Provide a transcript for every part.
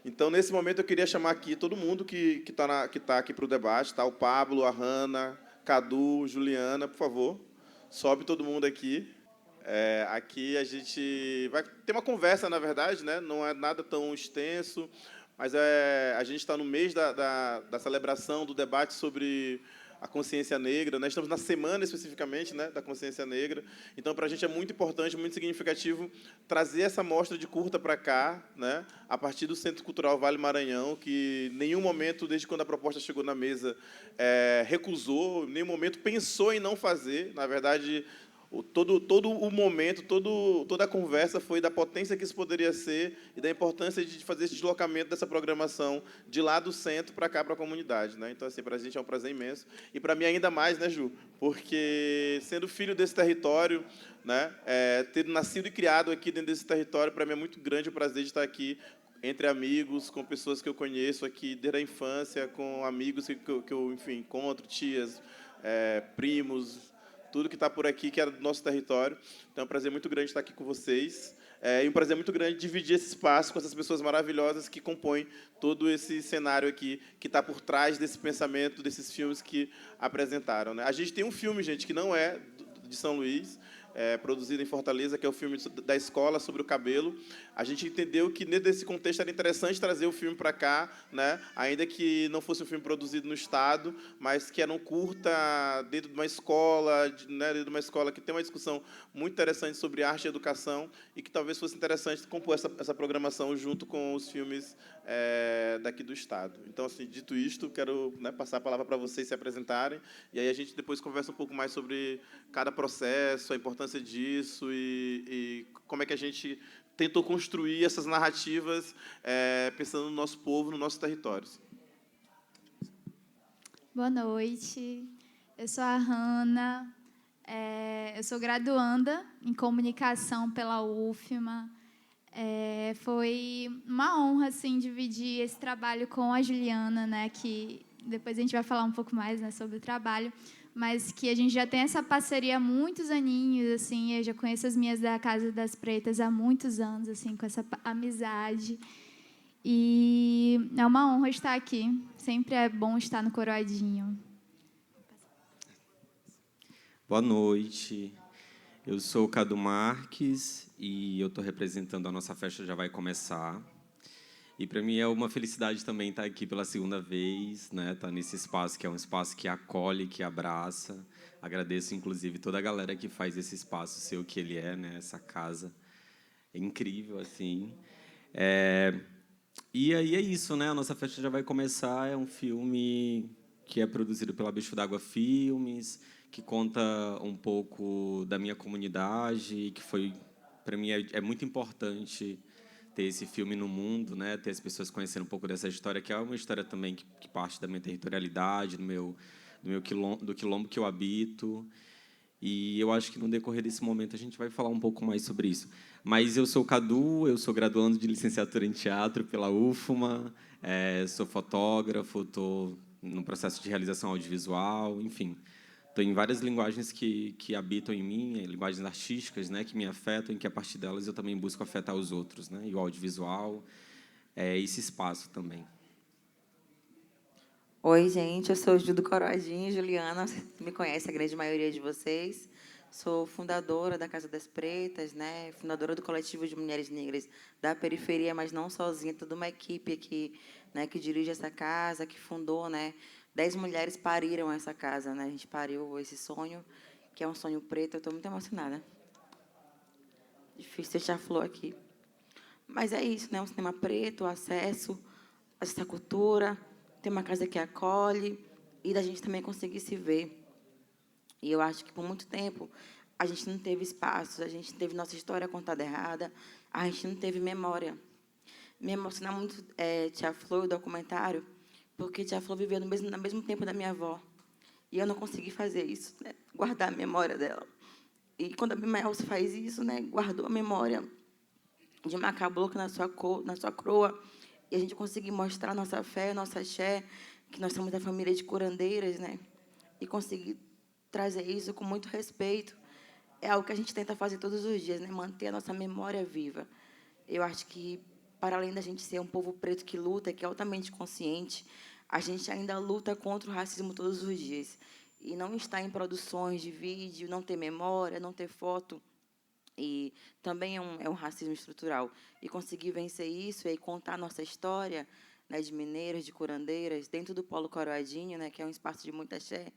Então, nesse momento, eu queria chamar aqui todo mundo que tá aqui para o debate, tá? O Pablo, a Hanna, Cadu, Juliana, por favor, sobe todo mundo aqui. Aqui a gente vai ter uma conversa, na verdade, né? Não é nada tão extenso, mas a gente está no mês da celebração do debate sobre a consciência negra, né? Estamos na semana especificamente, né, da consciência negra. Então, para a gente é muito importante, muito significativo trazer essa mostra de curta para cá, né, a partir do Centro Cultural Vale Maranhão, que em nenhum momento, desde quando a proposta chegou na mesa, recusou, em nenhum momento pensou em não fazer. Na verdade, todo o momento, toda a conversa foi da potência que isso poderia ser e da importância de fazer esse deslocamento dessa programação de lá do centro para cá, para a comunidade, né? Então, assim, para a gente é um prazer imenso. E para mim ainda mais, né, Ju? Porque sendo filho desse território, né, ter nascido e criado aqui dentro desse território, para mim é muito grande o prazer de estar aqui entre amigos, com pessoas que eu conheço aqui desde a infância, com amigos que eu enfim, encontro, tias, primos, tudo que está por aqui, que é do nosso território. Então, é um prazer muito grande estar aqui com vocês. E um prazer muito grande dividir esse espaço com essas pessoas maravilhosas que compõem todo esse cenário aqui, que está por trás desse pensamento, desses filmes que apresentaram, né? A gente tem um filme, gente, que não é de São Luís, produzido em Fortaleza, que é o filme da escola sobre o cabelo. A gente entendeu que, nesse contexto, era interessante trazer o filme para cá, né? Ainda que não fosse um filme produzido no Estado, mas que era um curta dentro de uma escola, né? Dentro de uma escola que tem uma discussão muito interessante sobre arte e educação e que talvez fosse interessante compor essa programação junto com os filmes daqui do Estado. Então, assim, dito isto, quero, né, passar a palavra para vocês se apresentarem e aí a gente depois conversa um pouco mais sobre cada processo, a importância disso e como é que a gente tentou construir essas narrativas pensando no nosso povo, no nosso território. Boa noite, eu sou a Hanna, eu sou graduanda em comunicação pela UFMA. Foi uma honra assim, dividir esse trabalho com a Juliana, né, que depois a gente vai falar um pouco mais, né, sobre o trabalho, mas que a gente já tem essa parceria há muitos aninhos, assim, eu já conheço as minhas da Casa das Pretas há muitos anos, assim, com essa amizade. E é uma honra estar aqui. Sempre é bom estar no Coroadinho. Boa noite. Eu sou o Cadu Marques e eu estou representando a nossa festa Já Vai Começar. E para mim é uma felicidade também estar aqui pela segunda vez, né? Estar nesse espaço que é um espaço que acolhe, que abraça. Agradeço, inclusive, toda a galera que faz esse espaço ser o que ele é, né? Essa casa é incrível, assim. E aí é isso, né? A nossa festa já vai começar. É um filme que é produzido pela Bicho d'Água Filmes, que conta um pouco da minha comunidade, que foi, para mim, é muito importante ter esse filme no mundo, né? Ter as pessoas conhecendo um pouco dessa história, que é uma história também que parte da minha territorialidade, do quilombo que eu habito. E eu acho que no decorrer desse momento a gente vai falar um pouco mais sobre isso. Mas eu sou o Cadu, eu sou graduando de licenciatura em teatro pela UFMA, sou fotógrafo, estou no processo de realização audiovisual, enfim. Estou em várias linguagens que habitam em mim, linguagens artísticas, né, que me afetam e que, a partir delas, eu também busco afetar os outros. Né, e o audiovisual é esse espaço também. Oi, gente, eu sou Ju do Coroadinho, Juliana, me conhece a grande maioria de vocês. Sou fundadora da Casa das Pretas, né? Fundadora do coletivo de mulheres negras da periferia, mas não sozinha, toda uma equipe aqui, né, que dirige essa casa, que fundou, né? 10 mulheres pariram essa casa, né? A gente pariu esse sonho, que é um sonho preto. Eu estou muito emocionada. Difícil deixar flor aqui. Mas é isso, né? Um cinema preto, acesso a essa cultura, ter uma casa que acolhe e da gente também conseguir se ver. E eu acho que, por muito tempo, a gente não teve espaços, a gente teve nossa história contada errada, a gente não teve memória. Me emociona muito Tia Flor, o documentário, porque Tia Flor viveu no mesmo tempo da minha avó. E eu não consegui fazer isso, né? Guardar a memória dela. E quando a Bimaels faz isso, né? Guardou a memória de uma cabocla na sua coroa, e a gente conseguir mostrar nossa fé, nossa axé, que nós somos da família de curandeiras, né? E conseguir trazer isso com muito respeito, é algo que a gente tenta fazer todos os dias, né? Manter a nossa memória viva. Eu acho que, para além da gente ser um povo preto que luta, que é altamente consciente, a gente ainda luta contra o racismo todos os dias. E não estar em produções de vídeo, não ter memória, não ter foto, e também é um racismo estrutural. E conseguir vencer isso e contar nossa história, né, de mineiras, de curandeiras, dentro do Polo Coroadinho, né, que é um espaço de muita axé,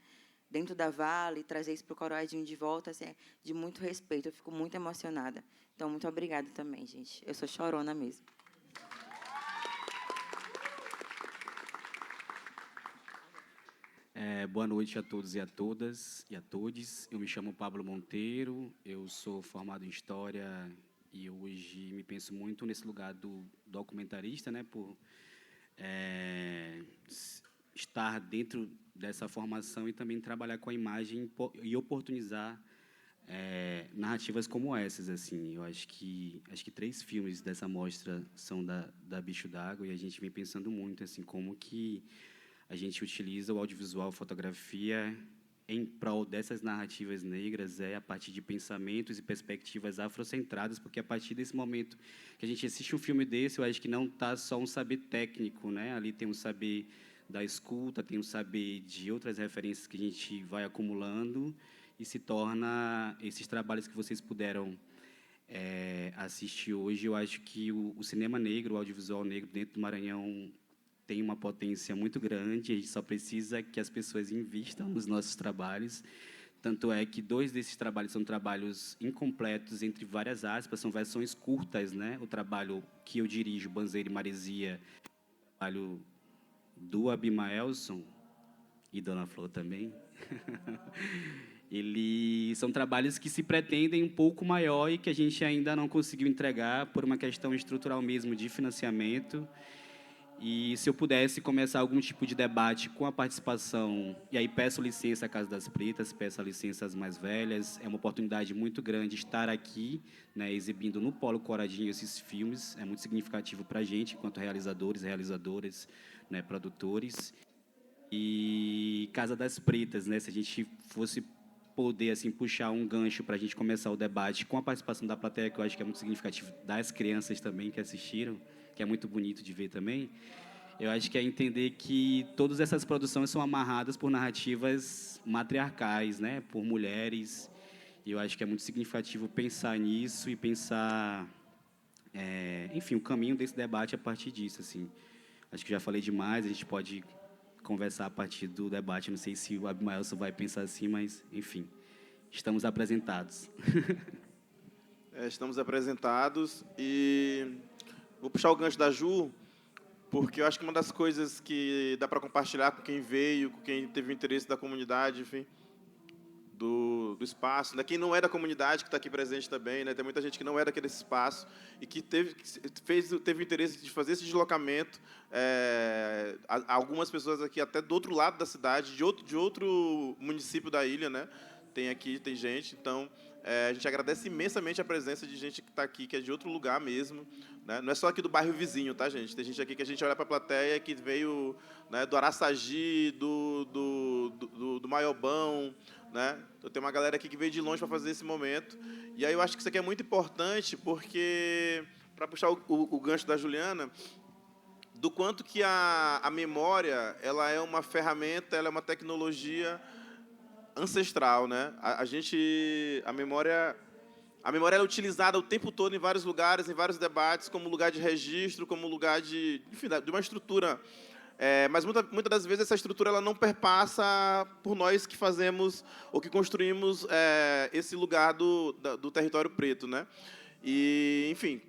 dentro da Vale, trazer isso para o Coroadinho de volta, assim, é de muito respeito. Eu fico muito emocionada. Então, muito obrigada também, gente. Eu sou chorona mesmo. Boa noite a todos e a todas e a todes. Eu me chamo Pablo Monteiro, eu sou formado em História e hoje me penso muito nesse lugar do documentarista, né, por estar dentro dessa formação e também trabalhar com a imagem e oportunizar narrativas como essas, assim. Eu acho que 3 filmes dessa mostra são da Bicho d'Água e a gente vem pensando muito assim como que a gente utiliza o audiovisual, a fotografia em prol dessas narrativas negras, a partir de pensamentos e perspectivas afrocentradas, porque a partir desse momento que a gente assiste um filme desse, eu acho que não está só um saber técnico, né? Ali tem um saber da escuta, tem um saber de outras referências que a gente vai acumulando e se torna esses trabalhos que vocês puderam assistir hoje. Eu acho que o cinema negro, o audiovisual negro dentro do Maranhão tem uma potência muito grande, a gente só precisa que as pessoas invistam nos nossos trabalhos. Tanto é que 2 desses trabalhos são trabalhos incompletos, entre várias aspas, são versões curtas, né? O trabalho que eu dirijo, Banzeira e Maresia, o trabalho do Abimaelson e Dona Flor também. Eles são trabalhos que se pretendem um pouco maior e que a gente ainda não conseguiu entregar por uma questão estrutural mesmo de financiamento. E se eu pudesse começar algum tipo de debate com a participação, e aí peço licença à Casa das Pretas, peço a licença às mais velhas, é uma oportunidade muito grande estar aqui, né, exibindo no Polo Coradinho esses filmes, é muito significativo para a gente, enquanto realizadores, realizadoras, né, produtores. E Casa das Pretas, né, se a gente fosse poder assim puxar um gancho para a gente começar o debate com a participação da plateia, que eu acho que é muito significativo, das crianças também que assistiram, que é muito bonito de ver também, eu acho que é entender que todas essas produções são amarradas por narrativas matriarcais, né, por mulheres, e eu acho que é muito significativo pensar nisso e pensar, enfim, o caminho desse debate a partir disso, assim. Acho que já falei demais, a gente pode conversar a partir do debate, não sei se o Abimaelson vai pensar assim, mas, enfim, estamos apresentados. Estamos apresentados e vou puxar o gancho da Ju, porque eu acho que uma das coisas que dá para compartilhar com quem veio, com quem teve o interesse da comunidade, enfim, do espaço, né? Quem não é da comunidade, que está aqui presente também, né? Tem muita gente que não é daquele espaço e que teve o interesse de fazer esse deslocamento. Algumas pessoas aqui até do outro lado da cidade, de outro município da ilha, né? Tem gente, então a gente agradece imensamente a presença de gente que está aqui, que é de outro lugar mesmo, né? Não é só aqui do bairro vizinho, tá, gente? Tem gente aqui que a gente olha para a plateia que veio, né, do Araçagi, do Maiobão, né? Então, tem uma galera aqui que veio de longe para fazer esse momento. E aí eu acho que isso aqui é muito importante, porque, para puxar o gancho da Juliana, do quanto que a memória ela é uma ferramenta, ela é uma tecnologia ancestral, né? A memória ela é utilizada o tempo todo em vários lugares, em vários debates, como lugar de registro, como lugar de uma estrutura. Mas muitas das vezes essa estrutura ela não perpassa por nós que fazemos ou que construímos esse lugar do território preto, né? E, enfim,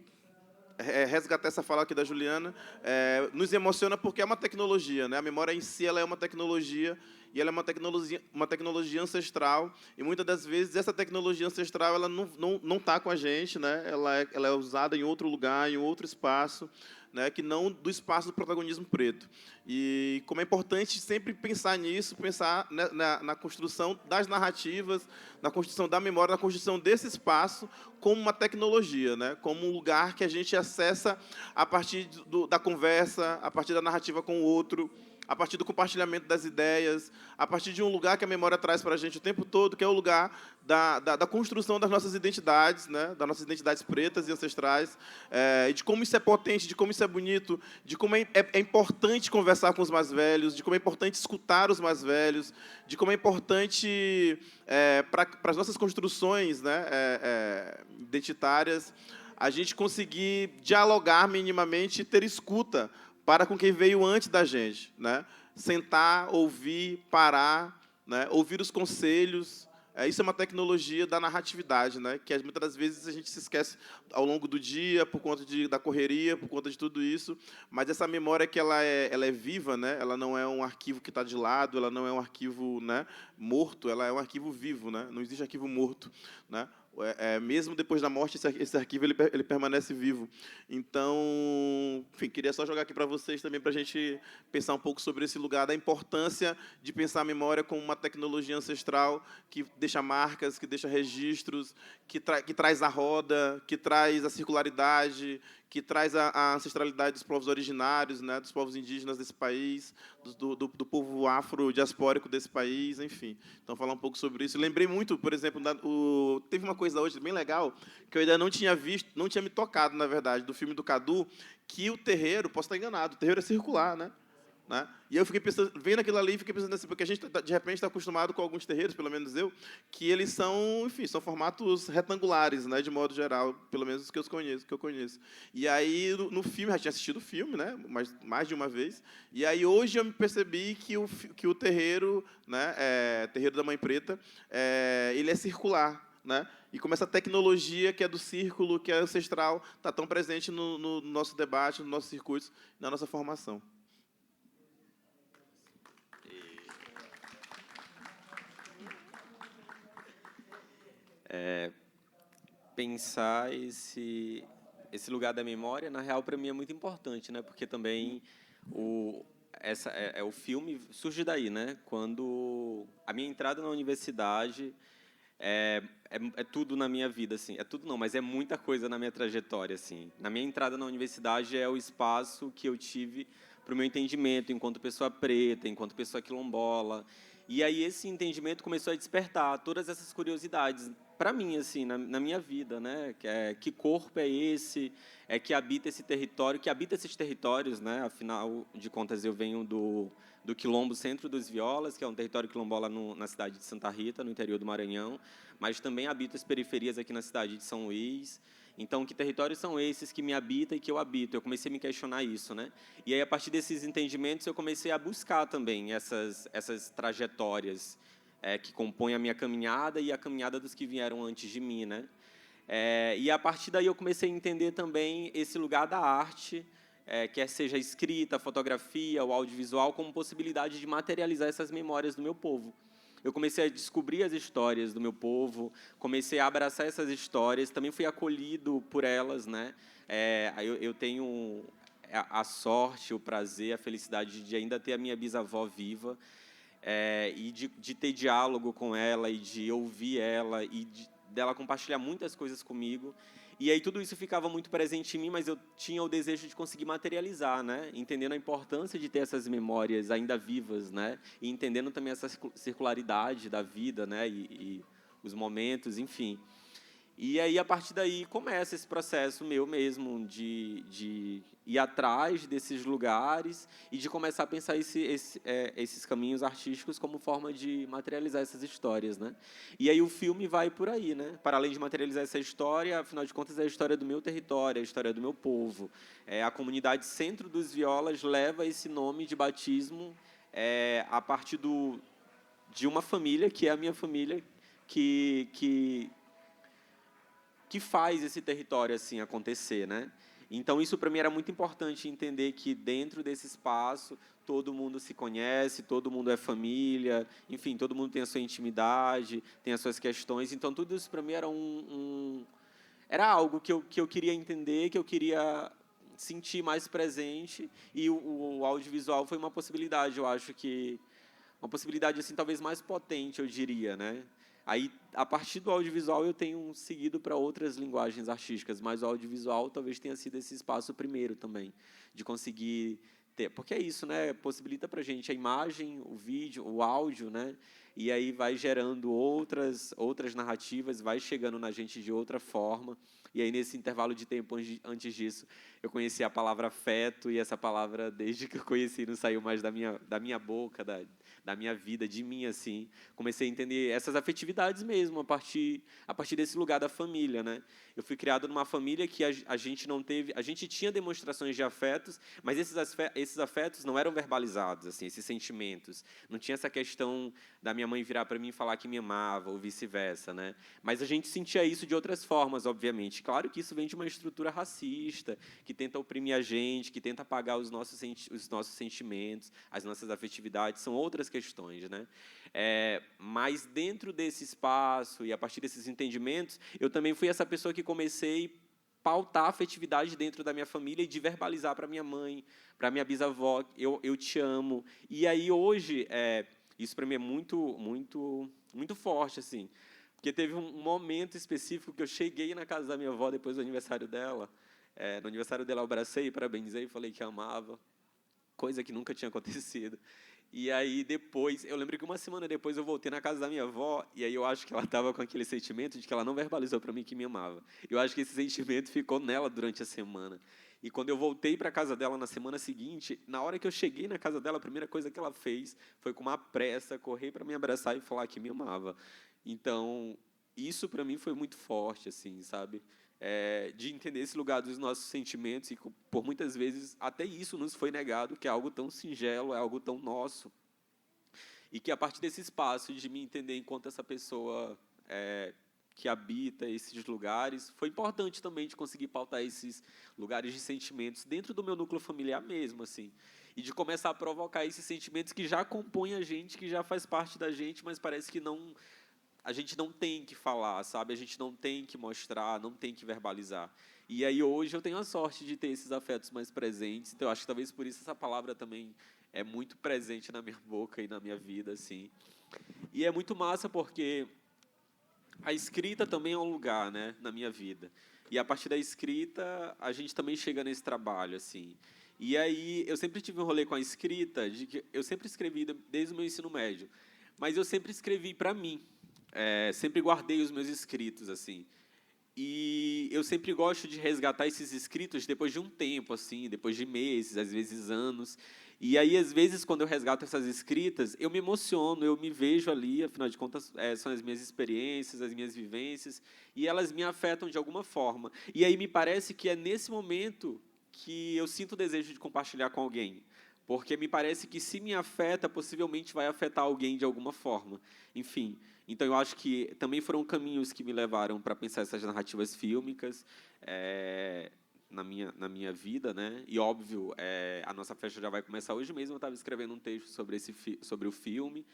resgatar essa fala aqui da Juliana nos emociona porque é uma tecnologia, né? A memória em si ela é uma tecnologia e ela é uma tecnologia ancestral e muitas das vezes essa tecnologia ancestral ela não está com a gente, né? Ela é usada em outro lugar, em outro espaço, né, que não do espaço do protagonismo preto. E como é importante sempre pensar nisso, pensar na construção das narrativas, na construção da memória, na construção desse espaço como uma tecnologia, né, como um lugar que a gente acessa a partir da conversa, a partir da narrativa com o outro, a partir do compartilhamento das ideias, a partir de um lugar que a memória traz para a gente o tempo todo, que é o lugar da construção das nossas identidades, né? Das nossas identidades pretas e ancestrais, e de como isso é potente, de como isso é bonito, de como é importante conversar com os mais velhos, de como é importante escutar os mais velhos, de como é importante, para as nossas construções, né? Identitárias, a gente conseguir dialogar minimamente e ter escuta para com quem veio antes da gente, né? Sentar, ouvir, parar, né? Ouvir os conselhos. Isso é uma tecnologia da narratividade, né? Que muitas das vezes a gente se esquece ao longo do dia por conta da correria, por conta de tudo isso. Mas essa memória que ela é viva, né? Ela não é um arquivo que está de lado, ela não é um arquivo, né, morto, ela é um arquivo vivo, né? Não existe arquivo morto, né? Mesmo depois da morte, esse arquivo ele permanece vivo. Então, enfim, queria só jogar aqui para vocês também, para a gente pensar um pouco sobre esse lugar, da importância de pensar a memória como uma tecnologia ancestral que deixa marcas, que deixa registros, que traz a roda, que traz a circularidade, que traz a ancestralidade dos povos originários, né, dos povos indígenas desse país, do povo afro-diaspórico desse país, enfim. Então, falar um pouco sobre isso. Lembrei muito, por exemplo, teve uma coisa hoje bem legal, que eu ainda não tinha visto, não tinha me tocado, na verdade, do filme do Cadu, que o terreiro, posso estar enganado, o terreiro é circular, né? E eu fiquei pensando, vendo aquilo ali, fiquei pensando assim, porque a gente, de repente, está acostumado com alguns terreiros, pelo menos eu, que eles são, enfim, são formatos retangulares, né, de modo geral, pelo menos os que eu conheço. E aí, no filme, já tinha assistido o filme, né, mais de uma vez, e aí hoje eu me percebi que o terreiro, né, terreiro da Mãe Preta, ele é circular, né? E como essa tecnologia que é do círculo, que é ancestral, está tão presente no nosso debate, nos nossos circuitos, na nossa formação. Pensar esse lugar da memória, na real, para mim é muito importante, né? Porque também o filme surge daí, né? Quando a minha entrada na universidade é tudo na minha vida, assim. É tudo não, mas é muita coisa na minha trajetória, assim. Na minha entrada na universidade é o espaço que eu tive para o meu entendimento enquanto pessoa preta, enquanto pessoa quilombola. E aí esse entendimento começou a despertar todas essas curiosidades para mim, assim, na minha vida, né? Que corpo é esse? Que habita esse território? Que habita esses territórios, né? Afinal de contas, eu venho do Quilombo Centro dos Violas, que é um território quilombola na cidade de Santa Rita, no interior do Maranhão, mas também habito as periferias aqui na cidade de São Luís. Então, que territórios são esses que me habitam e que eu habito? Eu comecei a me questionar isso, né? E aí, a partir desses entendimentos, eu comecei a buscar também essas trajetórias que compõem a minha caminhada e a caminhada dos que vieram antes de mim, né? E a partir daí eu comecei a entender também esse lugar da arte, quer seja a escrita, a fotografia, o audiovisual, como possibilidade de materializar essas memórias do meu povo. Eu comecei a descobrir as histórias do meu povo, comecei a abraçar essas histórias, também fui acolhido por elas, né? Eu tenho a sorte, o prazer, a felicidade de ainda ter a minha bisavó viva, e de ter diálogo com ela, e de ouvir ela, e dela compartilhar muitas coisas comigo. E aí tudo isso ficava muito presente em mim, mas eu tinha o desejo de conseguir materializar, né? Entendendo a importância de ter essas memórias ainda vivas, né? E entendendo também essa circularidade da vida, né? E os momentos, enfim. E aí, a partir daí, começa esse processo meu mesmo de ir atrás desses lugares e de começar a pensar esses caminhos artísticos como forma de materializar essas histórias, né? E aí o filme vai por aí, né? Para além de materializar essa história, afinal de contas, é a história do meu território, é a história do meu povo. A comunidade Centro dos Violas leva esse nome de batismo a partir de uma família, que é a minha família, que faz esse território assim acontecer, né? Então isso para mim era muito importante, entender que dentro desse espaço todo mundo se conhece, todo mundo é família, enfim, todo mundo tem a sua intimidade, tem as suas questões. Então tudo isso para mim era era algo que eu queria entender, que eu queria sentir mais presente, e o audiovisual foi uma possibilidade, eu acho que uma possibilidade assim talvez mais potente, eu diria, né? Aí, a partir do audiovisual, eu tenho seguido para outras linguagens artísticas, mas o audiovisual talvez tenha sido esse espaço primeiro também, de conseguir porque é isso, né? Possibilita para a gente a imagem, o vídeo, o áudio, né? E aí vai gerando outras narrativas, vai chegando na gente de outra forma. E aí, nesse intervalo de tempo antes disso, eu conheci a palavra afeto, e essa palavra, desde que eu conheci, não saiu mais da minha boca, da minha vida, de mim, assim. Comecei a entender essas afetividades mesmo, a partir desse lugar da família, né? Eu fui criado numa família que a gente não teve... A gente tinha demonstrações de afetos, mas esses afetos não eram verbalizados, assim, esses sentimentos. Não tinha essa questão da minha mãe virar para mim e falar que me amava, ou vice-versa, né? Mas a gente sentia isso de outras formas, obviamente. Claro que isso vem de uma estrutura racista, que tenta oprimir a gente, que tenta apagar os nossos sentimentos, as nossas afetividades, são outras questões, né? Mas dentro desse espaço e a partir desses entendimentos, eu também fui essa pessoa que comecei a pautar a afetividade dentro da minha família e de verbalizar para minha mãe, para minha bisavó, eu te amo. E aí hoje, isso para mim é muito forte, assim, porque teve um momento específico que eu cheguei na casa da minha avó depois do aniversário dela. No aniversário dela eu abracei, parabenizei, falei que amava, coisa que nunca tinha acontecido. E aí depois, eu lembro que uma semana depois eu voltei na casa da minha avó, e aí eu acho que ela estava com aquele sentimento de que ela não verbalizou para mim que me amava. Eu acho que esse sentimento ficou nela durante a semana. E quando eu voltei para a casa dela na semana seguinte, na hora que eu cheguei na casa dela, a primeira coisa que ela fez foi, com uma pressa, correr para me abraçar e falar que me amava. Então, isso para mim foi muito forte, assim, sabe? De entender esse lugar dos nossos sentimentos, e por muitas vezes até isso nos foi negado, que é algo tão singelo, é algo tão nosso, e que a partir desse espaço de me entender enquanto essa pessoa que habita esses lugares, foi importante também de conseguir pautar esses lugares de sentimentos dentro do meu núcleo familiar mesmo, assim, e de começar a provocar esses sentimentos que já compõem a gente, que já faz parte da gente, mas parece que não... A gente não tem que falar, sabe? A gente não tem que mostrar, não tem que verbalizar. E aí hoje eu tenho a sorte de ter esses afetos mais presentes. Então eu acho que talvez por isso essa palavra também é muito presente na minha boca e na minha vida, assim. E é muito massa porque a escrita também é um lugar, né, na minha vida. E a partir da escrita a gente também chega nesse trabalho, assim. E aí eu sempre tive um rolê com a escrita, de que eu sempre escrevi desde o meu ensino médio, mas eu sempre escrevi para mim. Sempre guardei os meus escritos, assim. E eu sempre gosto de resgatar esses escritos depois de um tempo, assim, depois de meses, às vezes anos. E aí, às vezes, quando eu resgato essas escritas, eu me emociono, eu me vejo ali, afinal de contas, são as minhas experiências, as minhas vivências, e elas me afetam de alguma forma. E aí me parece que é nesse momento que eu sinto o desejo de compartilhar com alguém. Porque me parece que, se me afeta, possivelmente vai afetar alguém de alguma forma. Enfim, então eu acho que também foram caminhos que me levaram para pensar essas narrativas fílmicas na minha vida, né? E, óbvio, a nossa festa já vai começar hoje mesmo. Eu estava escrevendo um texto sobre o filme.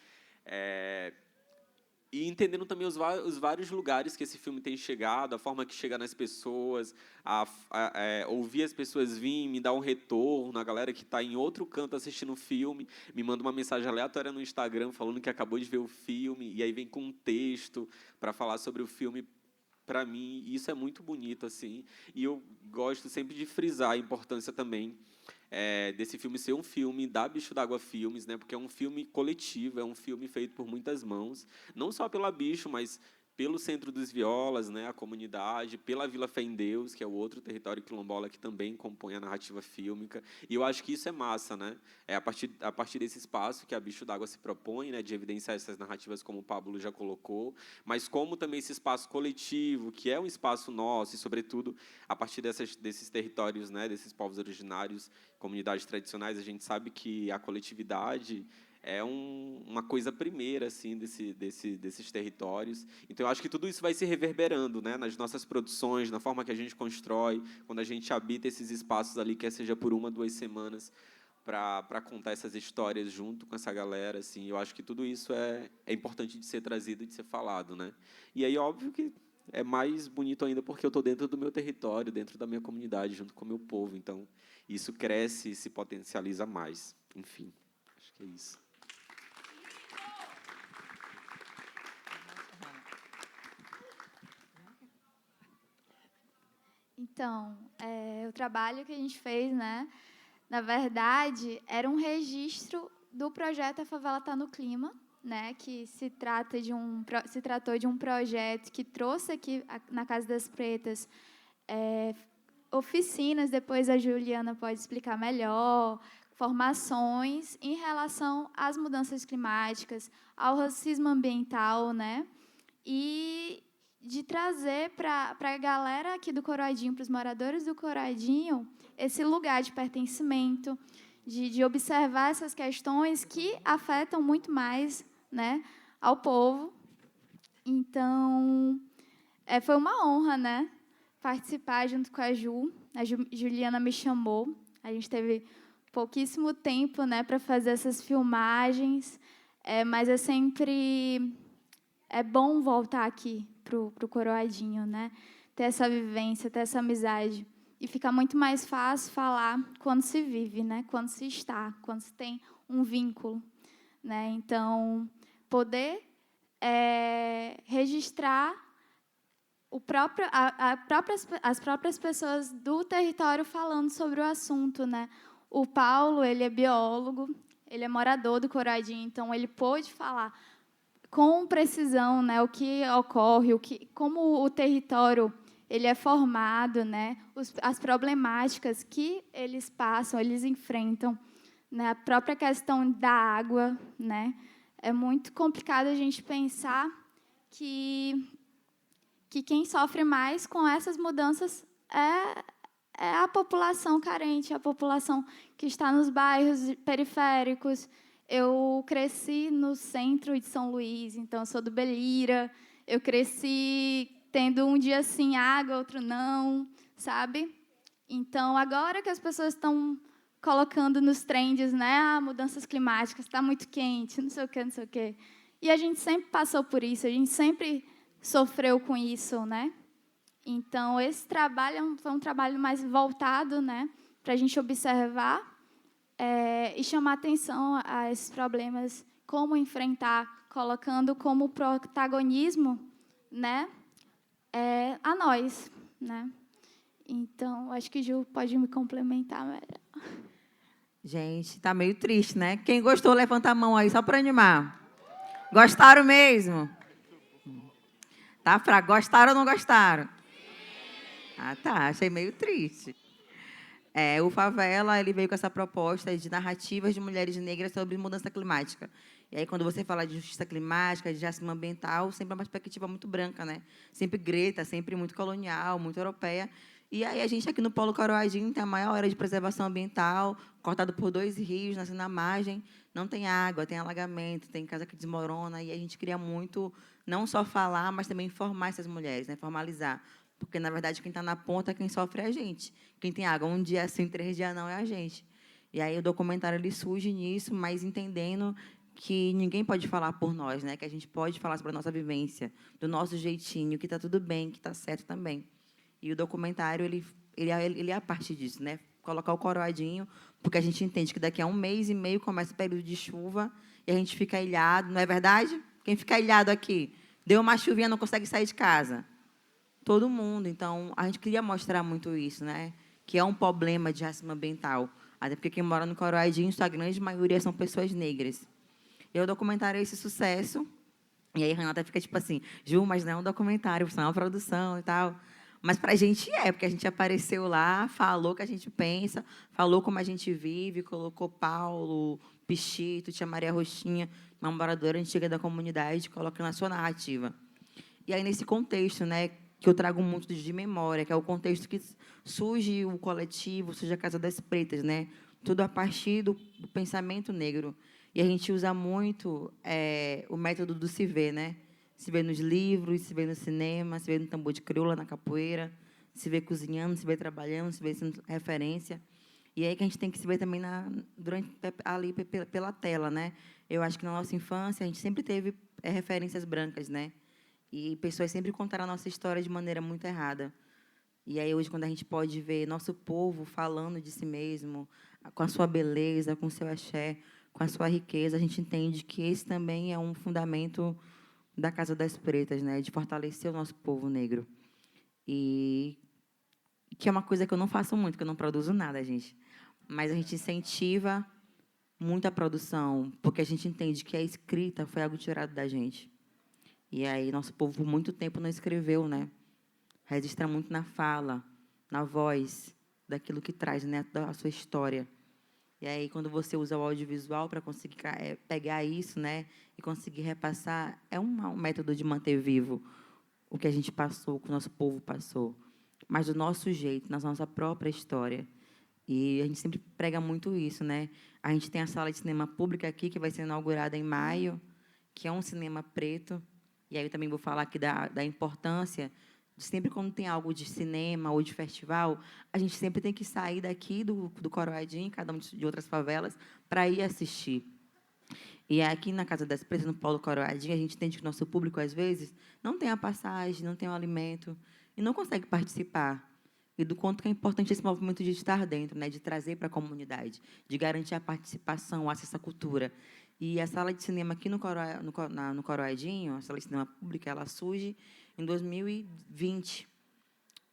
E entendendo também os vários lugares que esse filme tem chegado, a forma que chega nas pessoas, ouvir as pessoas virem, me dar um retorno, a galera que está em outro canto assistindo o filme, me manda uma mensagem aleatória no Instagram falando que acabou de ver o filme, e aí vem com um texto para falar sobre o filme. Para mim, isso é muito bonito, assim, e eu gosto sempre de frisar a importância também desse filme ser um filme da Bicho d'Água Filmes, né? Porque é um filme coletivo, é um filme feito por muitas mãos, não só pela Bicho, mas pelo Centro dos Violas, né, a comunidade, pela Vila Fé em Deus, que é o outro território quilombola que também compõe a narrativa fílmica. E eu acho que isso é massa, né? É a partir desse espaço que a Bicho d'Água se propõe, né, de evidenciar essas narrativas, como o Pablo já colocou, mas como também esse espaço coletivo, que é um espaço nosso, e, sobretudo, a partir desses territórios, né, desses povos originários, comunidades tradicionais, a gente sabe que a coletividade é uma coisa primeira, assim, desses territórios. Então, eu acho que tudo isso vai se reverberando, né, nas nossas produções, na forma que a gente constrói, quando a gente habita esses espaços ali, quer seja por 1, 2 semanas, para contar essas histórias junto com essa galera, assim. Eu acho que tudo isso é importante de ser trazido e de ser falado, né? E aí, óbvio que é mais bonito ainda porque eu estou dentro do meu território, dentro da minha comunidade, junto com o meu povo. Então, isso cresce e se potencializa mais. Enfim, acho que é isso. Então, o trabalho que a gente fez, né, Na verdade, era um registro do projeto A Favela Tá no Clima, né, que se tratou de um projeto que trouxe aqui na Casa das Pretas oficinas, depois a Juliana pode explicar melhor, formações em relação às mudanças climáticas, ao racismo ambiental, né, e de trazer para a galera aqui do Coroadinho, para os moradores do Coroadinho, esse lugar de pertencimento, de observar essas questões que afetam muito mais, né, ao povo. Então, foi uma honra, né, participar junto com a Ju. A Juliana me chamou. A gente teve pouquíssimo tempo, né, para fazer essas filmagens, mas é bom voltar aqui pro Coroadinho, né, ter essa vivência, ter essa amizade. E fica muito mais fácil falar quando se vive, né, quando se está, quando se tem um vínculo, né. Então, poder registrar as próprias pessoas do território falando sobre o assunto, né. O Paulo, ele é biólogo, ele é morador do Coroadinho, então ele pôde falar com precisão, né, o que ocorre, como o território ele é formado, né, as problemáticas que eles passam, eles enfrentam, né, a própria questão da água, né. É muito complicado a gente pensar que quem sofre mais com essas mudanças é a população carente, a população que está nos bairros periféricos. Eu cresci no centro de São Luís, então eu sou do Belira. Eu cresci tendo um dia sim água, outro não, sabe? Então, agora que as pessoas estão colocando nos trends, né, mudanças climáticas, está muito quente, não sei o quê, não sei o quê. E a gente sempre passou por isso, a gente sempre sofreu com isso, né? Então, esse trabalho foi um trabalho mais voltado, né, para a gente observar e chamar atenção a esses problemas, como enfrentar, colocando como protagonismo, né, a nós, né? Então, acho que o Ju pode me complementar melhor. Gente, tá meio triste, né? Quem gostou, levanta a mão aí, só para animar. Gostaram mesmo? Tá fraco. Gostaram ou não gostaram? Ah, tá. Achei meio triste. O Favela, ele veio com essa proposta de narrativas de mulheres negras sobre mudança climática. E aí, quando você fala de justiça climática, de racismo ambiental, sempre é uma perspectiva muito branca, né? Sempre Greta, sempre muito colonial, muito europeia. E aí, a gente aqui no Polo Coroadinho tem a maior área de preservação ambiental, cortado por 2 rios, nascendo na margem. Não tem água, tem alagamento, tem casa que desmorona. E a gente queria muito, não só falar, mas também informar essas mulheres, né? Formalizar. Porque, na verdade, quem está na ponta, quem sofre é a gente. Quem tem água, um dia sim, 3 dias não, é a gente. E aí o documentário ele surge nisso, mas entendendo que ninguém pode falar por nós, né? Que a gente pode falar sobre a nossa vivência, do nosso jeitinho, que está tudo bem, que está certo também. E o documentário ele é a partir disso, né? Colocar o Coroadinho, porque a gente entende que daqui a 1 mês e meio começa o período de chuva e a gente fica ilhado, não é verdade? Quem fica ilhado aqui? Deu uma chuvinha, não consegue sair de casa. Todo mundo. Então, a gente queria mostrar muito isso, né? Que é um problema de racismo ambiental. Até porque quem mora no Coroadinho, a grande maioria são pessoas negras. E o documentário é esse sucesso. E aí a Renata fica tipo assim, Ju, mas não é um documentário, é uma produção e tal. Mas para a gente porque a gente apareceu lá, falou o que a gente pensa, falou como a gente vive, colocou Paulo, Pichito, tia Maria Roxinha, uma moradora antiga da comunidade, colocando a sua narrativa. E aí, nesse contexto, né, que eu trago muito de memória, que é o contexto que surge o coletivo, surge a Casa das Pretas, né? Tudo a partir do pensamento negro. E a gente usa muito o método do se ver, né? Se vê nos livros, se vê no cinema, se vê no tambor de crioula, na capoeira, se vê cozinhando, se vê trabalhando, se vê sendo referência. E aí que a gente tem que se ver também ali pela tela, né? Eu acho que na nossa infância a gente sempre teve referências brancas, né? E pessoas sempre contaram a nossa história de maneira muito errada. E aí, hoje, quando a gente pode ver nosso povo falando de si mesmo, com a sua beleza, com o seu axé, com a sua riqueza, a gente entende que esse também é um fundamento da Casa das Pretas, né? De fortalecer o nosso povo negro. E que é uma coisa que eu não faço muito, que eu não produzo nada, gente. mas a gente incentiva muito a produção, porque a gente entende que a escrita foi algo tirado da gente. E aí, nosso povo, por muito tempo, não escreveu, né? Registra muito na fala, na voz, daquilo que traz, né, da sua história. E aí, quando você usa o audiovisual para conseguir pegar isso, né, e conseguir repassar, é um método de manter vivo o que a gente passou, o que o nosso povo passou, mas do nosso jeito, na nossa própria história. E a gente sempre prega muito isso, né? A gente tem a sala de cinema pública aqui, que vai ser inaugurada em maio, que é um cinema preto. E aí eu também vou falar aqui da importância de sempre quando tem algo de cinema ou de festival, a gente sempre tem que sair daqui do Coroadinho, cada um de outras favelas, para ir assistir. E aqui na Casa das Pretas, no Polo Coroadinho, a gente entende que o nosso público, às vezes, não tem a passagem, não tem o alimento, e não consegue participar. E do quanto que é importante esse movimento de estar dentro, né, de trazer para a comunidade, de garantir a participação, o acesso à cultura. E a sala de cinema aqui no Coroadinho, a sala de cinema pública, ela surge em 2020,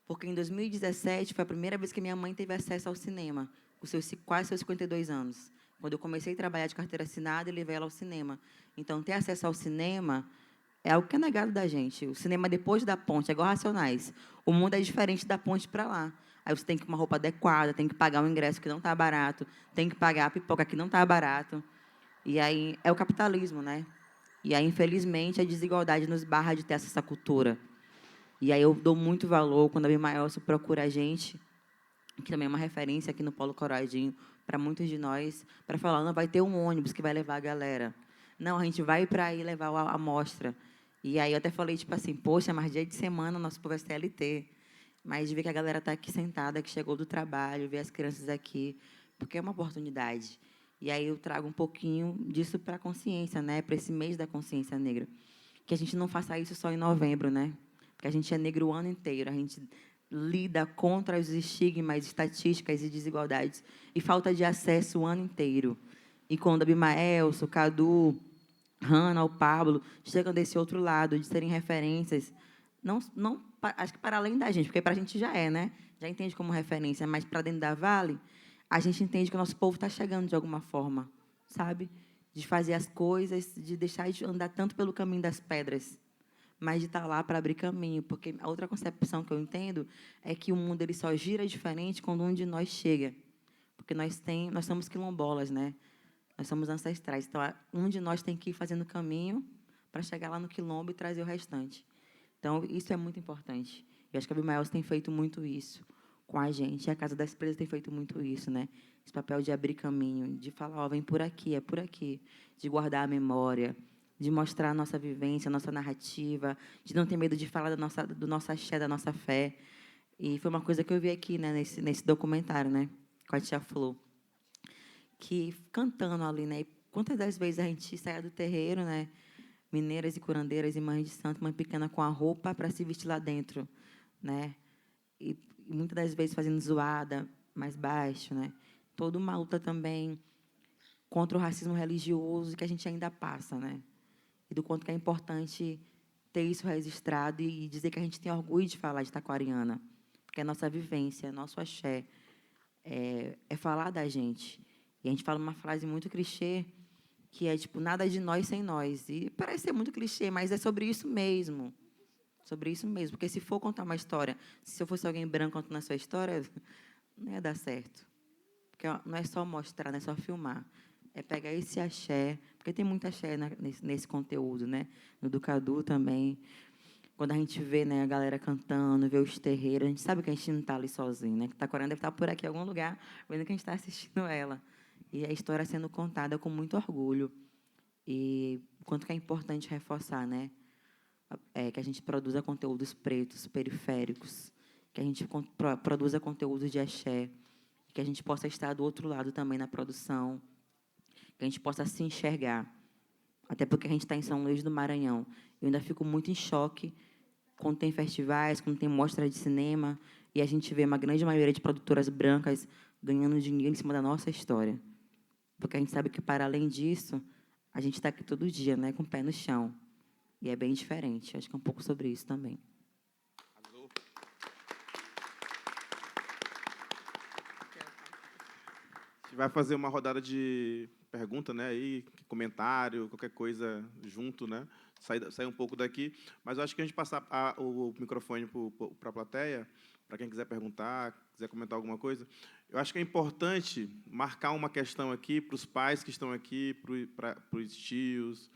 porque em 2017 foi a primeira vez que minha mãe teve acesso ao cinema, com quase seus 52 anos. Quando eu comecei a trabalhar de carteira assinada, eu levei ela ao cinema. Então, ter acesso ao cinema é algo que é negado da gente. O cinema depois da ponte é igual Racionais. O mundo é diferente da ponte para lá. Aí você tem que ir com uma roupa adequada, tem que pagar um ingresso que não está barato, tem que pagar a pipoca que não está barato. E aí é o capitalismo, né? E aí, infelizmente, a desigualdade nos barra de ter essa cultura. E aí eu dou muito valor quando a Bimaelso procura a gente, que também é uma referência aqui no Polo Coroadinho, para muitos de nós, para falar, não, vai ter um ônibus que vai levar a galera. Não, a gente vai para aí levar a amostra. E aí eu até falei, tipo assim, poxa, mas dia de semana o nosso povo é CLT. Mas de ver que a galera está aqui sentada, que chegou do trabalho, ver as crianças aqui, porque é uma oportunidade. E aí eu trago um pouquinho disso para a consciência, né? Para esse mês da consciência negra. Que a gente não faça isso só em novembro, né? Porque a gente é negro o ano inteiro, a gente lida contra os estigmas, estatísticas e desigualdades e falta de acesso o ano inteiro. E quando a Bimaelso, o Cadu, Hanna, o Pablo chegam desse outro lado, de serem referências, não, acho que para além da gente, porque para a gente já é, né? Já entende como referência, mas para dentro da Vale, a gente entende que o nosso povo está chegando de alguma forma, sabe? De fazer as coisas, de deixar de andar tanto pelo caminho das pedras, mas de estar lá para abrir caminho, porque a outra concepção que eu entendo é que o mundo ele só gira diferente quando um de nós chega, porque nós somos quilombolas, né? Nós somos ancestrais, então um de nós tem que ir fazendo caminho para chegar lá no quilombo e trazer o restante. Então isso é muito importante. Eu acho que a Bimaelso tem feito muito isso com a gente, e a Casa das Presas tem feito muito isso, né? Esse papel de abrir caminho, de falar, ó, vem por aqui, é por aqui, de guardar a memória, de mostrar a nossa vivência, a nossa narrativa, de não ter medo de falar do nosso axé, da nossa fé. E foi uma coisa que eu vi aqui, né, nesse documentário, né, com a tia Flor, que cantando ali, né, quantas das vezes a gente saia do terreiro, né, mineiras e curandeiras e mães de santo, mãe pequena com a roupa para se vestir lá dentro, né, e muitas das vezes fazendo zoada mais baixo, né, toda uma luta também contra o racismo religioso que a gente ainda passa, né, e do quanto que é importante ter isso registrado e dizer que a gente tem orgulho de falar de taquariana, porque é nossa vivência, nosso axé, é falar da gente. E a gente fala uma frase muito clichê, que é, tipo, nada de nós sem nós. E parece ser muito clichê, mas é sobre isso mesmo. Sobre isso mesmo. Porque se for contar uma história, se eu fosse alguém branco contando a sua história, não ia dar certo. Porque não é só mostrar, não é só filmar. É pegar esse axé, porque tem muito axé nesse conteúdo, né? No do Cadu também. Quando a gente vê, né, a galera cantando, vê os terreiros, a gente sabe que a gente não está ali sozinho, né? Que Taquarana deve estar por aqui em algum lugar, vendo que a gente está assistindo ela. E a história sendo contada com muito orgulho. E o quanto que é importante reforçar, né? Que a gente produza conteúdos pretos, periféricos, que a gente produza conteúdos de axé, que a gente possa estar do outro lado também na produção, que a gente possa se enxergar. Até porque a gente está em São Luís do Maranhão. Eu ainda fico muito em choque quando tem festivais, quando tem mostras de cinema, e a gente vê uma grande maioria de produtoras brancas ganhando dinheiro em cima da nossa história. Porque a gente sabe que, para além disso, a gente está aqui todo dia, né, com o pé no chão. E é bem diferente. Acho que é um pouco sobre isso também. vai fazer uma rodada de pergunta, né? Aí, comentário, qualquer coisa junto, né? Sair um pouco daqui. Mas eu acho que a gente passar o microfone para a plateia, para quem quiser perguntar, quiser comentar alguma coisa. Eu acho que é importante marcar uma questão aqui para os pais que estão aqui, para os tios.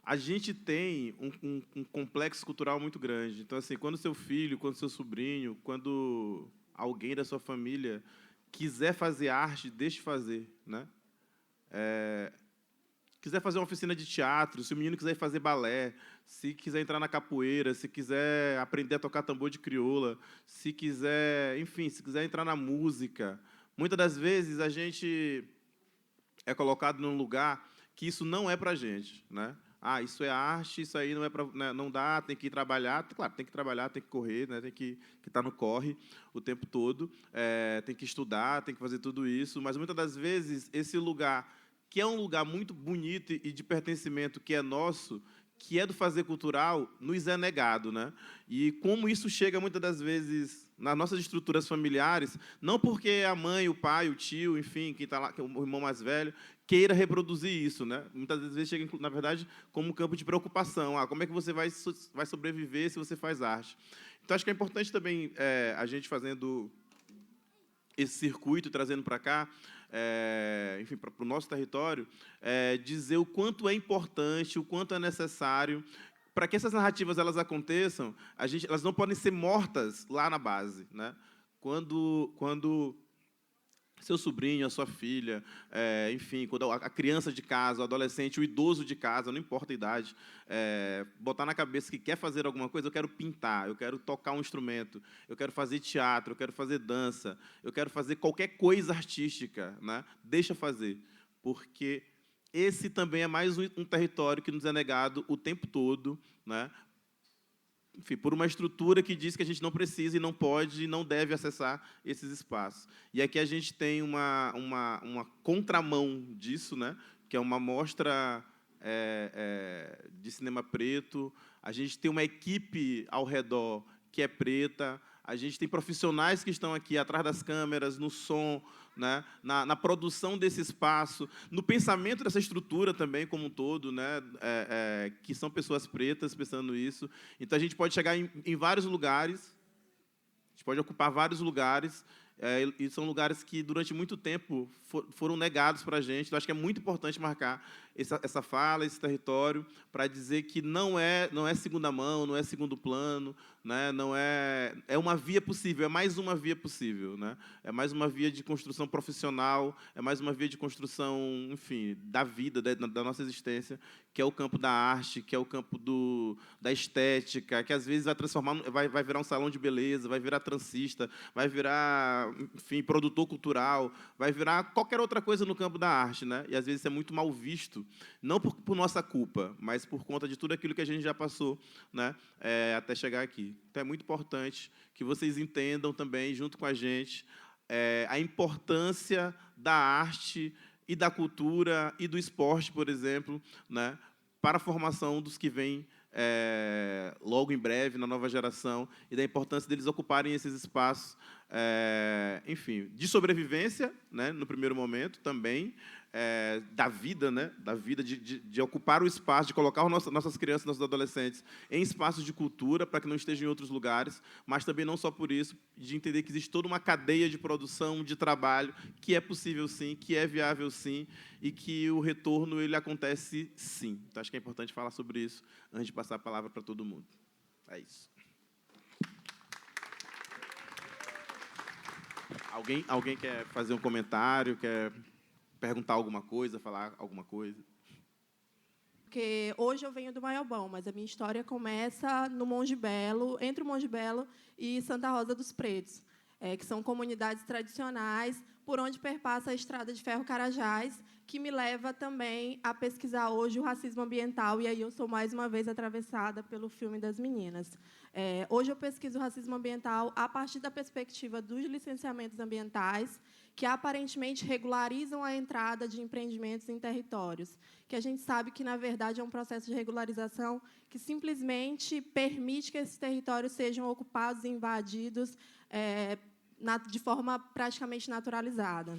A gente tem um complexo cultural muito grande. Então, assim, quando seu filho, quando seu sobrinho, quando alguém da sua família quiser fazer arte, deixe fazer, né? Quiser fazer uma oficina de teatro, se o menino quiser fazer balé, se quiser entrar na capoeira, se quiser aprender a tocar tambor de crioula, se quiser, enfim, se quiser entrar na música. Muitas das vezes a gente é colocado num lugar que isso não é para a gente, né? Ah, isso é arte, isso aí não é para, né, não dá, tem que ir trabalhar. Claro, tem que trabalhar, tem que correr, né, tem que estar no corre o tempo todo, tem que estudar, tem que fazer tudo isso. Mas muitas das vezes esse lugar, que é um lugar muito bonito e de pertencimento, que é nosso, que é do fazer cultural, nos é negado, né? E como isso chega muitas das vezes nas nossas estruturas familiares, não porque a mãe, o pai, o tio, enfim, quem está lá, que é o irmão mais velho, queira reproduzir isso, né? Muitas vezes chega, na verdade, como um campo de preocupação. Ah, como é que você vai sobreviver se você faz arte? Então, acho que é importante também a gente fazendo esse circuito, trazendo para cá, enfim, para o nosso território, dizer o quanto é importante, o quanto é necessário para que essas narrativas elas aconteçam. Elas não podem ser mortas lá na base, né? Quando seu sobrinho, a sua filha, enfim, quando a criança de casa, o adolescente, o idoso de casa, não importa a idade, botar na cabeça que quer fazer alguma coisa, eu quero pintar, eu quero tocar um instrumento, eu quero fazer teatro, eu quero fazer dança, eu quero fazer qualquer coisa artística, né? Deixa fazer, porque esse também é mais um território que nos é negado o tempo todo, né? Enfim, por uma estrutura que diz que a gente não precisa e não pode e não deve acessar esses espaços. E aqui a gente tem uma contramão disso, né? Que é uma mostra de cinema preto. A gente tem uma equipe ao redor que é preta. A gente tem profissionais que estão aqui atrás das câmeras, no som, né? na produção desse espaço, no pensamento dessa estrutura também como um todo, né? Que são pessoas pretas pensando isso. Então, a gente pode chegar em vários lugares, a gente pode ocupar vários lugares, e são lugares que, durante muito tempo, foram negados para a gente. Então, acho que é muito importante marcar essa fala, esse território, para dizer que não é segunda mão, não é segundo plano, né? Não é uma via possível, é mais uma via possível, né? É mais uma via de construção profissional, é mais uma via de construção, enfim, da vida, da nossa existência, que é o campo da arte, que é o campo da estética, que às vezes vai virar um salão de beleza, vai virar transista, vai virar, enfim, produtor cultural, vai virar qualquer outra coisa no campo da arte, né? E às vezes isso é muito mal visto, não por nossa culpa, mas por conta de tudo aquilo que a gente já passou, né? Até chegar aqui. Então, é muito importante que vocês entendam também, junto com a gente, a importância da arte e da cultura e do esporte, por exemplo, né? Para a formação dos que vêm logo em breve, na nova geração, e da importância deles ocuparem esses espaços, enfim, de sobrevivência, né, no primeiro momento, também, da vida, né, de ocupar o espaço, de colocar nossas crianças, nossos adolescentes em espaços de cultura, para que não estejam em outros lugares, mas também não só por isso, de entender que existe toda uma cadeia de produção, de trabalho, que é possível sim, que é viável sim, e que o retorno ele acontece sim. Então, acho que é importante falar sobre isso antes de passar a palavra para todo mundo. É isso. Alguém quer fazer um comentário, quer perguntar alguma coisa, falar alguma coisa? Porque hoje eu venho do Maiobão, mas a minha história começa no Monte Belo, entre o Monte Belo e Santa Rosa dos Pretos, que são comunidades tradicionais por onde perpassa a Estrada de Ferro Carajás, que me leva também a pesquisar hoje o racismo ambiental, e aí eu sou, mais uma vez, atravessada pelo filme das meninas. Hoje eu pesquiso o racismo ambiental a partir da perspectiva dos licenciamentos ambientais, que aparentemente regularizam a entrada de empreendimentos em territórios, que a gente sabe que, na verdade, é um processo de regularização que simplesmente permite que esses territórios sejam ocupados e invadidos de forma praticamente naturalizada,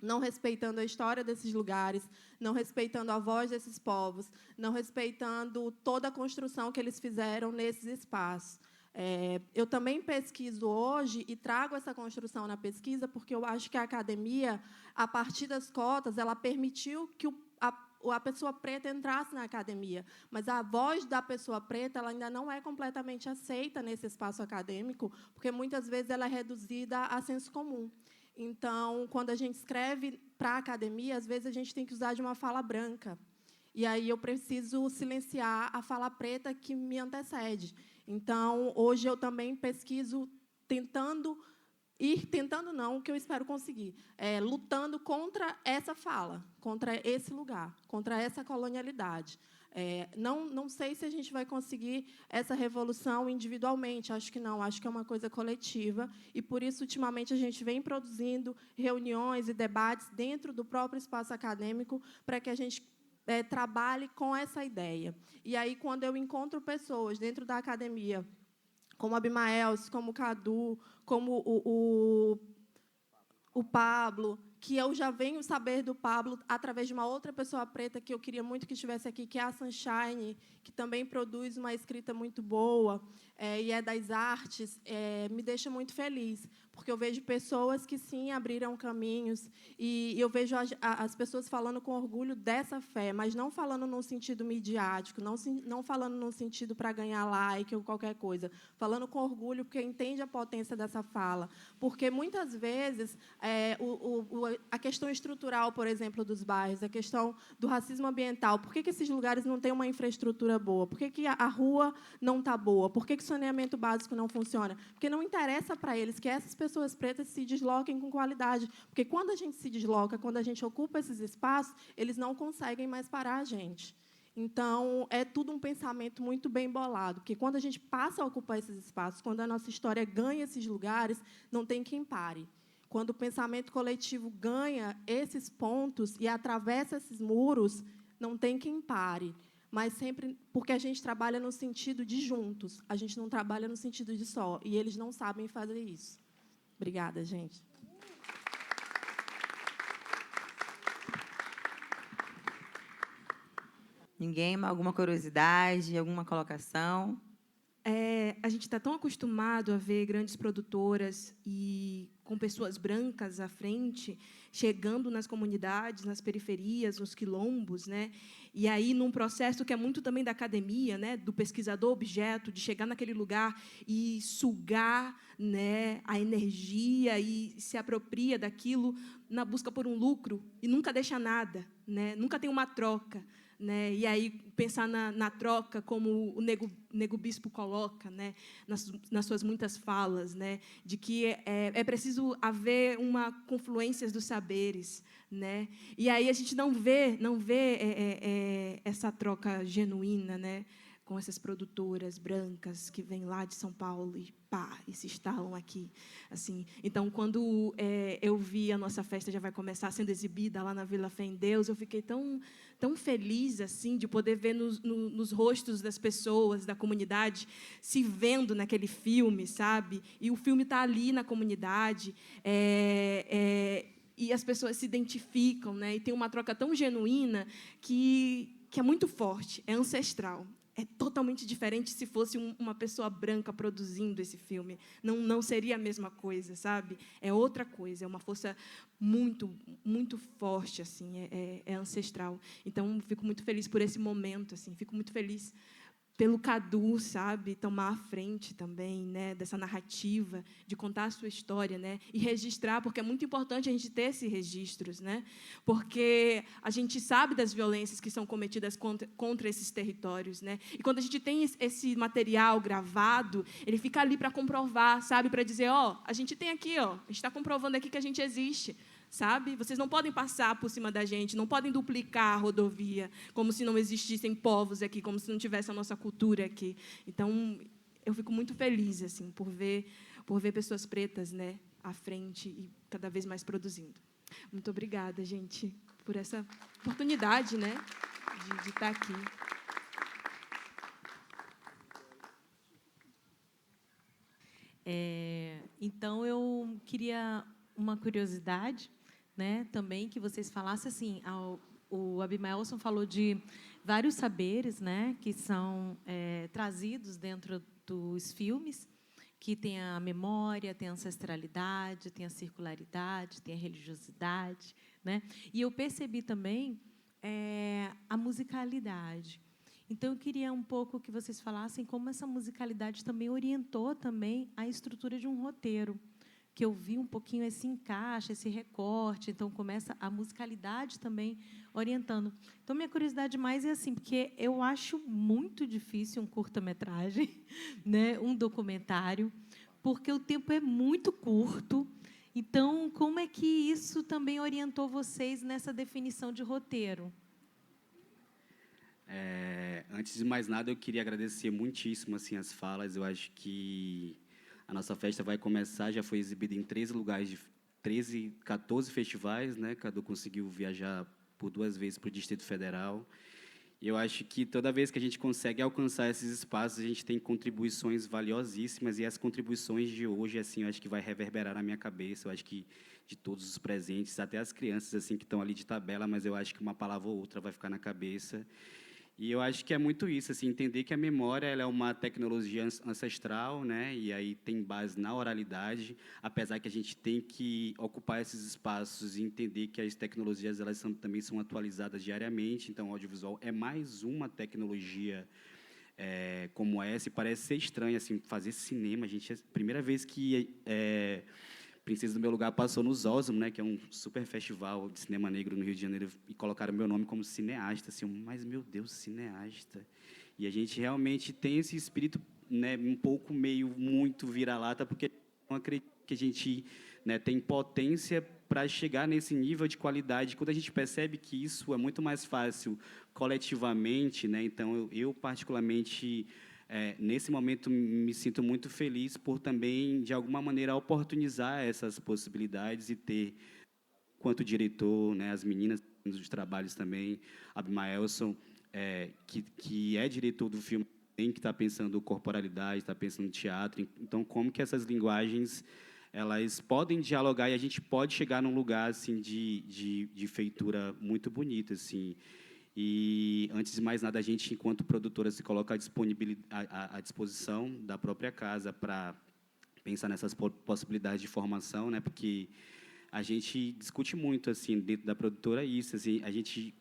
não respeitando a história desses lugares, não respeitando a voz desses povos, não respeitando toda a construção que eles fizeram nesses espaços. Eu também pesquiso hoje e trago essa construção na pesquisa porque eu acho que a academia, a partir das cotas, ela permitiu que a pessoa preta entrasse na academia, mas a voz da pessoa preta ela ainda não é completamente aceita nesse espaço acadêmico, porque muitas vezes ela é reduzida a senso comum. Então, quando a gente escreve para a academia, às vezes a gente tem que usar de uma fala branca. E aí eu preciso silenciar a fala preta que me antecede. Então, hoje eu também pesquiso tentando não, o que eu espero conseguir, lutando contra essa fala, contra esse lugar, contra essa colonialidade. Não sei se a gente vai conseguir essa revolução individualmente, acho que não, acho que é uma coisa coletiva, e, por isso, ultimamente, a gente vem produzindo reuniões e debates dentro do próprio espaço acadêmico para que a gente trabalhe com essa ideia. E aí, quando eu encontro pessoas dentro da academia, como a Abimael, como o Cadu, como o Pablo, que eu já venho saber do Pablo através de uma outra pessoa preta que eu queria muito que estivesse aqui, que é a Sunshine, que também produz uma escrita muito boa e é das artes, me deixa muito feliz, porque eu vejo pessoas que, sim, abriram caminhos, e eu vejo as pessoas falando com orgulho dessa fé, mas não falando num sentido midiático, não falando num sentido para ganhar like ou qualquer coisa, falando com orgulho porque entende a potência dessa fala. Porque, muitas vezes, a questão estrutural, por exemplo, dos bairros, a questão do racismo ambiental, por que esses lugares não têm uma infraestrutura boa? Por que a rua não está boa? Por que o saneamento básico não funciona? Porque não interessa para eles que essas pessoas pretas se desloquem com qualidade. Porque, quando a gente se desloca, quando a gente ocupa esses espaços, eles não conseguem mais parar a gente. Então, é tudo um pensamento muito bem bolado, porque, quando a gente passa a ocupar esses espaços, quando a nossa história ganha esses lugares, não tem quem pare. Quando o pensamento coletivo ganha esses pontos e atravessa esses muros, não tem quem pare. Mas sempre porque a gente trabalha no sentido de juntos, a gente não trabalha no sentido de só, e eles não sabem fazer isso. Obrigada, gente. Ninguém? Alguma curiosidade, alguma colocação? A gente está tão acostumado a ver grandes produtoras e com pessoas brancas à frente, chegando nas comunidades, nas periferias, nos quilombos, né? E aí, num processo que é muito também da academia, né? Do pesquisador objeto, de chegar naquele lugar e sugar, né? A energia e se apropria daquilo na busca por um lucro e nunca deixa nada, né? Nunca tem uma troca. Né? E aí pensar na troca, como o Nego Bispo coloca, né? nas suas muitas falas, né? De que é preciso haver uma confluência dos saberes, né? E aí a gente não vê essa troca genuína, né? Com essas produtoras brancas que vêm lá de São Paulo e se instalam aqui, assim. Então, quando eu vi a nossa festa já vai começar sendo exibida lá na Vila Fé em Deus, eu fiquei tão feliz, assim, de poder ver nos rostos das pessoas da comunidade se vendo naquele filme, sabe? E o filme está ali na comunidade, e as pessoas se identificam, né? E tem uma troca tão genuína que é muito forte, é ancestral. É totalmente diferente se fosse uma pessoa branca produzindo esse filme. Não seria a mesma coisa, sabe? É outra coisa, é uma força muito, muito forte, assim, é ancestral. Então, fico muito feliz por esse momento, assim, fico muito feliz pelo Cadu, sabe, tomar a frente também, né, dessa narrativa, de contar a sua história, né, e registrar, porque é muito importante a gente ter esses registros, né, porque a gente sabe das violências que são cometidas contra esses territórios, né, e quando a gente tem esse material gravado, ele fica ali para comprovar, sabe, para dizer, a gente tem aqui, a gente está comprovando aqui que a gente existe, sabe? Vocês não podem passar por cima da gente, não podem duplicar a rodovia, como se não existissem povos aqui, como se não tivesse a nossa cultura aqui. Então, eu fico muito feliz, assim, por ver pessoas pretas, né, à frente e cada vez mais produzindo. Muito obrigada, gente, por essa oportunidade, né, de estar aqui. Então, Então, eu queria uma curiosidade, né, também, que vocês falassem assim, o Abimaelson falou de vários saberes, né, que são trazidos dentro dos filmes, que tem a memória, tem a ancestralidade, tem a circularidade, tem a religiosidade, né? E eu percebi também a musicalidade. Então, eu queria um pouco que vocês falassem como essa musicalidade também orientou também a estrutura de um roteiro, que eu vi um pouquinho esse encaixe, esse recorte, então começa a musicalidade também orientando. Então, minha curiosidade mais é assim, porque eu acho muito difícil um curta-metragem, né, um documentário, porque o tempo é muito curto. Então, como é que isso também orientou vocês nessa definição de roteiro? Antes de mais nada, eu queria agradecer muitíssimo assim, as falas. Eu acho que a nossa festa vai começar, já foi exibida em 13 lugares, 14 festivais, né? Cadu conseguiu viajar por 2 vezes para o Distrito Federal. E eu acho que toda vez que a gente consegue alcançar esses espaços, a gente tem contribuições valiosíssimas, e as contribuições de hoje, assim, eu acho que vai reverberar na minha cabeça. Eu acho que de todos os presentes, até as crianças assim que estão ali de tabela, mas eu acho que uma palavra ou outra vai ficar na cabeça. E eu acho que é muito isso, assim, entender que a memória ela é uma tecnologia ancestral, né? E aí tem base na oralidade, apesar que a gente tem que ocupar esses espaços e entender que as tecnologias elas também são atualizadas diariamente. Então, o audiovisual é mais uma tecnologia como essa. E parece ser estranho assim fazer cinema. A gente, a primeira vez que Princesa do Meu Lugar passou no Zósimo, né, que é um super festival de cinema negro no Rio de Janeiro, e colocaram meu nome como cineasta, assim, mas meu Deus, cineasta. E a gente realmente tem esse espírito, né, um pouco meio muito vira-lata, porque não acredito que a gente, né, tem potência para chegar nesse nível de qualidade. Quando a gente percebe que isso é muito mais fácil coletivamente, né, então eu particularmente nesse momento, me sinto muito feliz por também, de alguma maneira, oportunizar essas possibilidades e ter, quanto diretor, né, as meninas dos trabalhos também, Abimaelson, que é diretor do filme, que está pensando corporalidade, está pensando teatro. Então, como que essas linguagens elas podem dialogar e a gente pode chegar num lugar assim de feitura muito bonita, assim. E, antes de mais nada, a gente, enquanto produtora, se coloca à disposição da própria casa para pensar nessas possibilidades de formação, né? Porque a gente discute muito, assim, dentro da produtora, isso. Assim, a gente,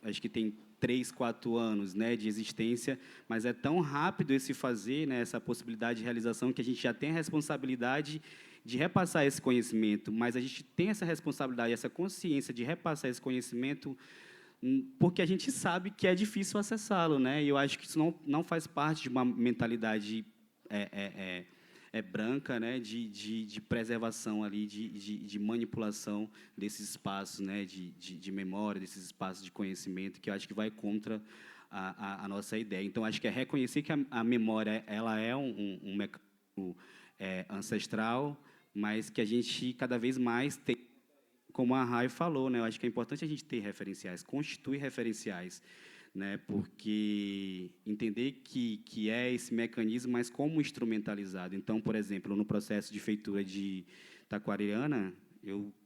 acho que tem 3, 4 anos, né, de existência, mas é tão rápido esse fazer, né, essa possibilidade de realização, que a gente já tem a responsabilidade de repassar esse conhecimento, mas a gente tem essa responsabilidade, essa consciência de repassar esse conhecimento porque a gente sabe que é difícil acessá-lo, né? E eu acho que isso não faz parte de uma mentalidade branca, né? De preservação ali, de manipulação desses espaços, né? De memória, desses espaços de conhecimento, que eu acho que vai contra a nossa ideia. Então, acho que é reconhecer que a memória ela é um mecanismo ancestral, mas que a gente cada vez mais tem, como a Rai falou, né? Eu acho que é importante a gente ter referenciais, constituir referenciais, né? Porque entender que é esse mecanismo, mas como instrumentalizado. Então, por exemplo, no processo de feitura de Taquariana,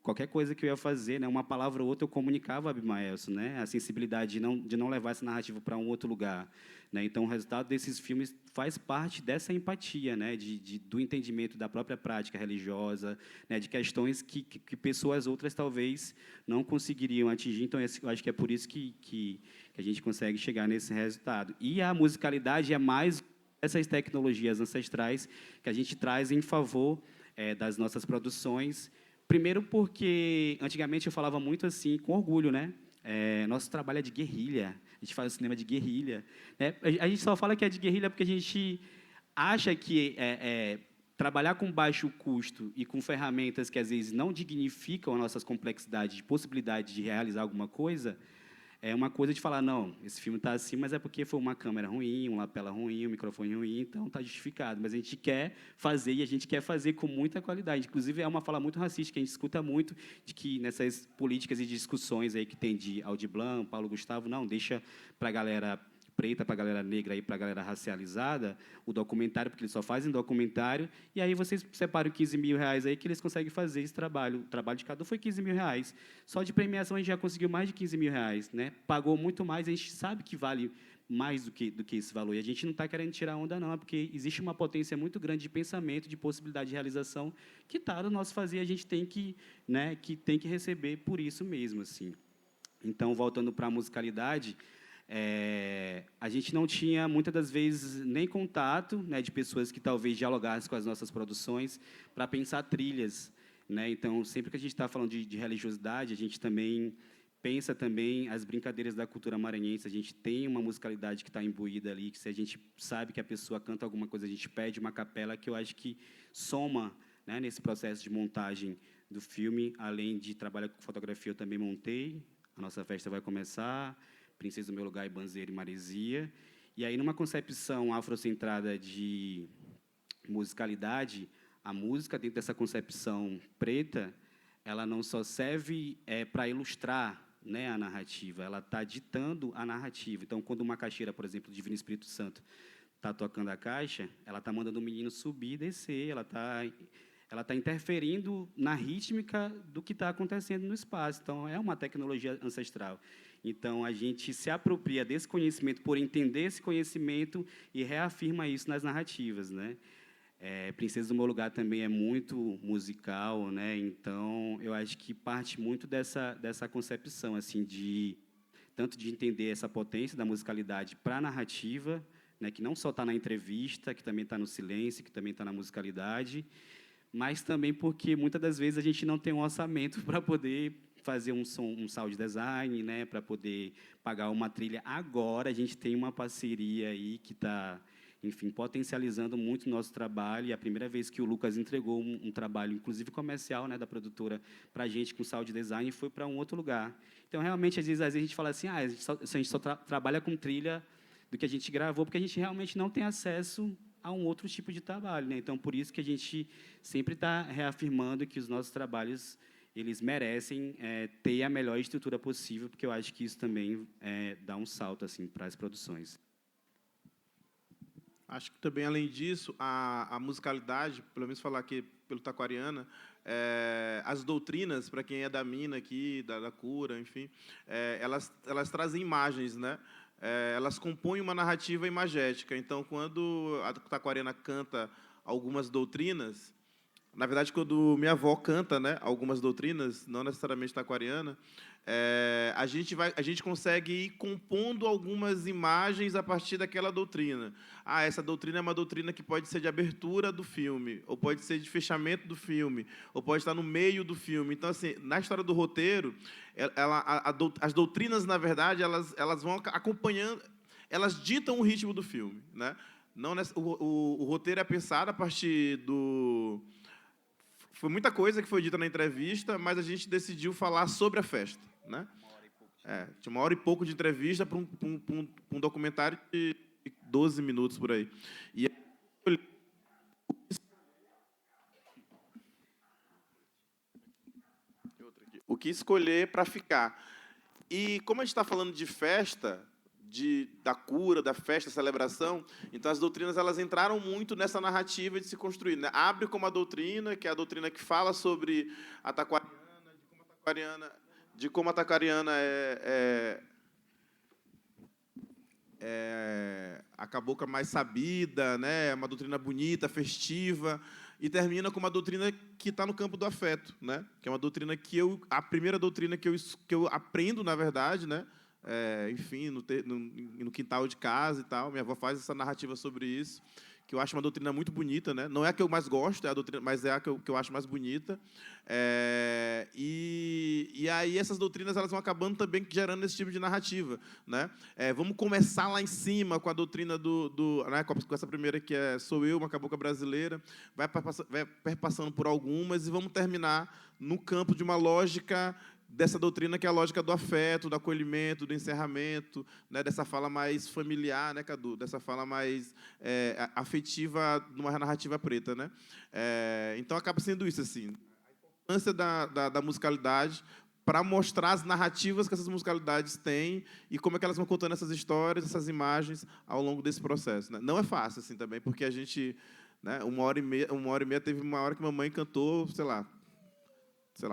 qualquer coisa que eu ia fazer, né, uma palavra ou outra, eu comunicava a Abimaelson, né? A sensibilidade de não levar essa narrativa para um outro lugar, né? Então, o resultado desses filmes faz parte dessa empatia, né? Do entendimento da própria prática religiosa, né? De questões que pessoas outras talvez não conseguiriam atingir. Então, eu acho que é por isso que a gente consegue chegar nesse resultado. E a musicalidade é mais essas tecnologias ancestrais que a gente traz em favor das nossas produções. Primeiro porque, antigamente, eu falava muito assim, com orgulho, né? Nosso trabalho é de guerrilha, a gente faz cinema de guerrilha, né? A gente só fala que é de guerrilha porque a gente acha que trabalhar com baixo custo e com ferramentas que, às vezes, não dignificam as nossas complexidades de possibilidade de realizar alguma coisa, é uma coisa de falar, não, esse filme está assim, mas é porque foi uma câmera ruim, um lapela ruim, um microfone ruim, então está justificado. Mas a gente quer fazer, e a gente quer fazer com muita qualidade. Inclusive, é uma fala muito racista, que a gente escuta muito, de que nessas políticas e discussões aí que tem de Aldir Blanc, Paulo Gustavo, não, deixa para a galera preta, para a galera negra e para a galera racializada, o documentário, porque eles só fazem documentário, e aí vocês separam 15 mil reais aí que eles conseguem fazer esse trabalho. O trabalho de cada um foi 15 mil reais. Só de premiação a gente já conseguiu mais de 15 mil reais, né? Pagou muito mais, a gente sabe que vale mais do que esse valor. E a gente não está querendo tirar onda, não, é porque existe uma potência muito grande de pensamento, de possibilidade de realização, que está no nosso fazer, a gente tem que, né, que receber por isso mesmo, assim. Então, voltando para a musicalidade, a gente não tinha, muitas das vezes, nem contato, né, de pessoas que talvez dialogassem com as nossas produções para pensar trilhas, né? Então, sempre que a gente está falando de religiosidade, a gente também pensa também as brincadeiras da cultura maranhense. A gente tem uma musicalidade que está imbuída ali, que se a gente sabe que a pessoa canta alguma coisa, a gente pede uma capela, que eu acho que soma, né, nesse processo de montagem do filme. Além de trabalhar com fotografia, eu também montei. A nossa festa vai começar, Princesa do Meu Lugar, e Banzeira e Maresia. E aí, numa concepção afrocentrada de musicalidade, a música, dentro dessa concepção preta, ela não só serve para ilustrar, né, a narrativa, ela está ditando a narrativa. Então, quando uma caixeira, por exemplo, Divino Espírito Santo, está tocando a caixa, ela está mandando o menino subir e descer, ela está interferindo na rítmica do que está acontecendo no espaço. Então, é uma tecnologia ancestral. Então, a gente se apropria desse conhecimento por entender esse conhecimento e reafirma isso nas narrativas, né? Princesa do Meu Lugar também é muito musical, né? Então, eu acho que parte muito dessa concepção, assim, tanto de entender essa potência da musicalidade para a narrativa, né? Que não só está na entrevista, que também está no silêncio, que também está na musicalidade, mas também porque, muitas das vezes, a gente não tem um orçamento para poder fazer um sound design, né? Para poder pagar uma trilha. Agora, a gente tem uma parceria aí que está, enfim, potencializando muito o nosso trabalho. E a primeira vez que o Lucas entregou um trabalho, inclusive comercial, né, da produtora, para a gente com sound design, foi para um outro lugar. Então, realmente, às vezes a gente fala assim, a gente só trabalha com trilha do que a gente gravou, porque a gente realmente não tem acesso a um outro tipo de trabalho, né? Então, por isso que a gente sempre está reafirmando que os nossos trabalhos, eles merecem ter a melhor estrutura possível, porque eu acho que isso também dá um salto, assim, para as produções. Acho que também, além disso, a musicalidade, pelo menos falar aqui pelo Taquariana, as doutrinas, para quem é da mina aqui, da cura, enfim, elas trazem imagens, né? Elas compõem uma narrativa imagética. Então, quando a Taquariana canta algumas doutrinas, na verdade, quando minha avó canta, né, algumas doutrinas, não necessariamente taquariana, a gente consegue ir compondo algumas imagens a partir daquela doutrina. Essa doutrina é uma doutrina que pode ser de abertura do filme, ou pode ser de fechamento do filme, ou pode estar no meio do filme. Então, assim, na história do roteiro, as doutrinas, na verdade, elas vão acompanhando, elas ditam o ritmo do filme, né? Não, o roteiro é pensado a partir do... Foi muita coisa que foi dita na entrevista, mas a gente decidiu falar sobre a festa, né? Tinha 1h30 de entrevista para um documentário de 12 minutos, por aí. E o que escolher para ficar. E como a gente está falando de festa, da cura, da festa, da celebração, então as doutrinas elas entraram muito nessa narrativa de se construir, né? Abre como a doutrina, que é a doutrina que fala sobre a taquariana, de como a taquariana a cabocla mais sabida, né? Uma doutrina bonita, festiva, e termina com uma doutrina que está no campo do afeto, né? Que é uma doutrina a primeira doutrina que eu aprendo, na verdade, né? Enfim, no quintal de casa e tal. Minha avó faz essa narrativa sobre isso, que eu acho uma doutrina muito bonita, né? Não é a que eu mais gosto, mas é a que eu acho mais bonita. E aí essas doutrinas elas vão acabando também gerando esse tipo de narrativa, né? Vamos começar lá em cima com a doutrina né, com essa primeira que Sou Eu, uma cabocla brasileira, vai perpassando por algumas e vamos terminar no campo de uma lógica dessa doutrina que é a lógica do afeto, do acolhimento, do encerramento, né, dessa fala mais familiar, né, Cadu? Dessa fala mais afetiva numa narrativa preta, né? Então, acaba sendo isso, assim. A importância da musicalidade para mostrar as narrativas que essas musicalidades têm e como é que elas vão contando essas histórias, essas imagens ao longo desse processo, né? Não é fácil assim também, porque a gente, né, uma hora e meia teve uma hora que mamãe cantou, sei lá,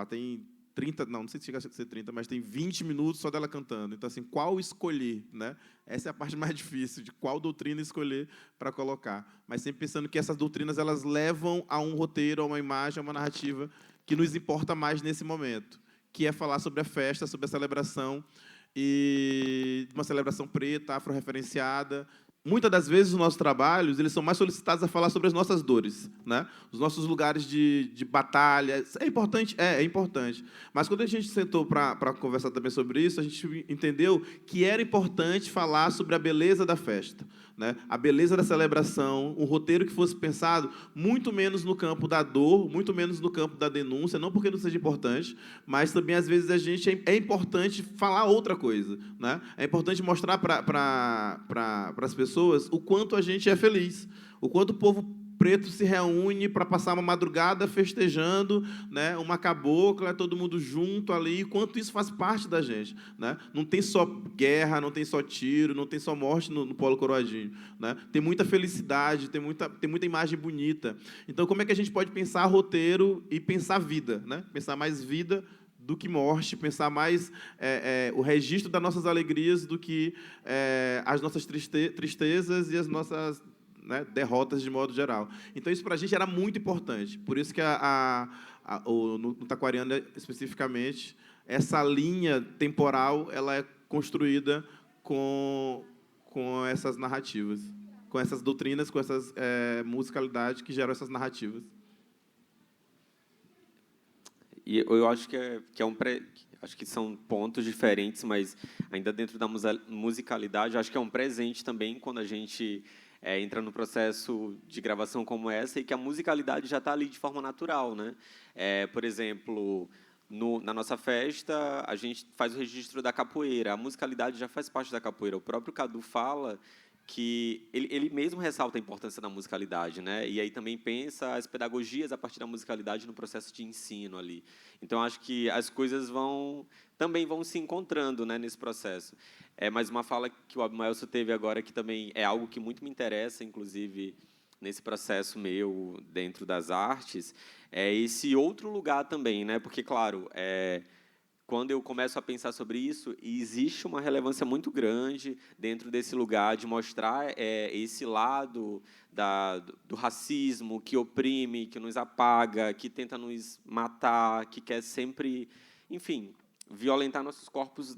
tem 30, não sei se chega a ser 30, mas tem 20 minutos só dela cantando. Então, assim, qual escolher, né? Essa é a parte mais difícil, de qual doutrina escolher para colocar. Mas sempre pensando que essas doutrinas elas levam a um roteiro, a uma imagem, a uma narrativa que nos importa mais nesse momento, que é falar sobre a festa, sobre a celebração, e uma celebração preta, afro-referenciada. Muitas das vezes, os nossos trabalhos eles são mais solicitados a falar sobre as nossas dores, né? Os nossos lugares de batalha. É importante? É importante. Mas, quando a gente sentou para conversar também sobre isso, a gente entendeu que era importante falar sobre a beleza da festa, né? A beleza da celebração, um roteiro que fosse pensado muito menos no campo da dor, muito menos no campo da denúncia, não porque não seja importante, mas também, às vezes, é importante falar outra coisa, né? É importante mostrar para as pessoas o quanto a gente é feliz, o quanto o povo preto se reúne para passar uma madrugada festejando, né, uma cabocla, todo mundo junto ali, e quanto isso faz parte da gente, né? Não tem só guerra, não tem só tiro, não tem só morte no Polo Coroadinho, né? Tem muita felicidade, tem muita imagem bonita. Então, como é que a gente pode pensar roteiro e pensar vida, né? Pensar mais vida do que morte, pensar mais o registro das nossas alegrias do que as nossas tristezas e as nossas, né, derrotas de modo geral. Então, isso para a gente era muito importante. Por isso que no Taquariano, especificamente, essa linha temporal ela é construída com essas narrativas, com essas doutrinas, com essas musicalidades que geram essas narrativas. E eu acho que acho que são pontos diferentes, mas ainda dentro da musicalidade, acho que é um presente também quando a gente entra no processo de gravação como essa e que a musicalidade já está ali de forma natural, né? Por exemplo, na nossa festa, a gente faz o registro da capoeira. A musicalidade já faz parte da capoeira. O próprio Cadu fala que ele mesmo ressalta a importância da musicalidade, né? E aí também pensa as pedagogias a partir da musicalidade no processo de ensino ali. Então, acho que as coisas também vão se encontrando, né, nesse processo. Mas uma fala que o Abimaelson teve agora, que também é algo que muito me interessa, inclusive, nesse processo meu dentro das artes, é esse outro lugar também, né? Porque, claro, quando eu começo a pensar sobre isso, existe uma relevância muito grande dentro desse lugar de mostrar esse lado do racismo que oprime, que nos apaga, que tenta nos matar, que quer sempre, enfim, violentar nossos corpos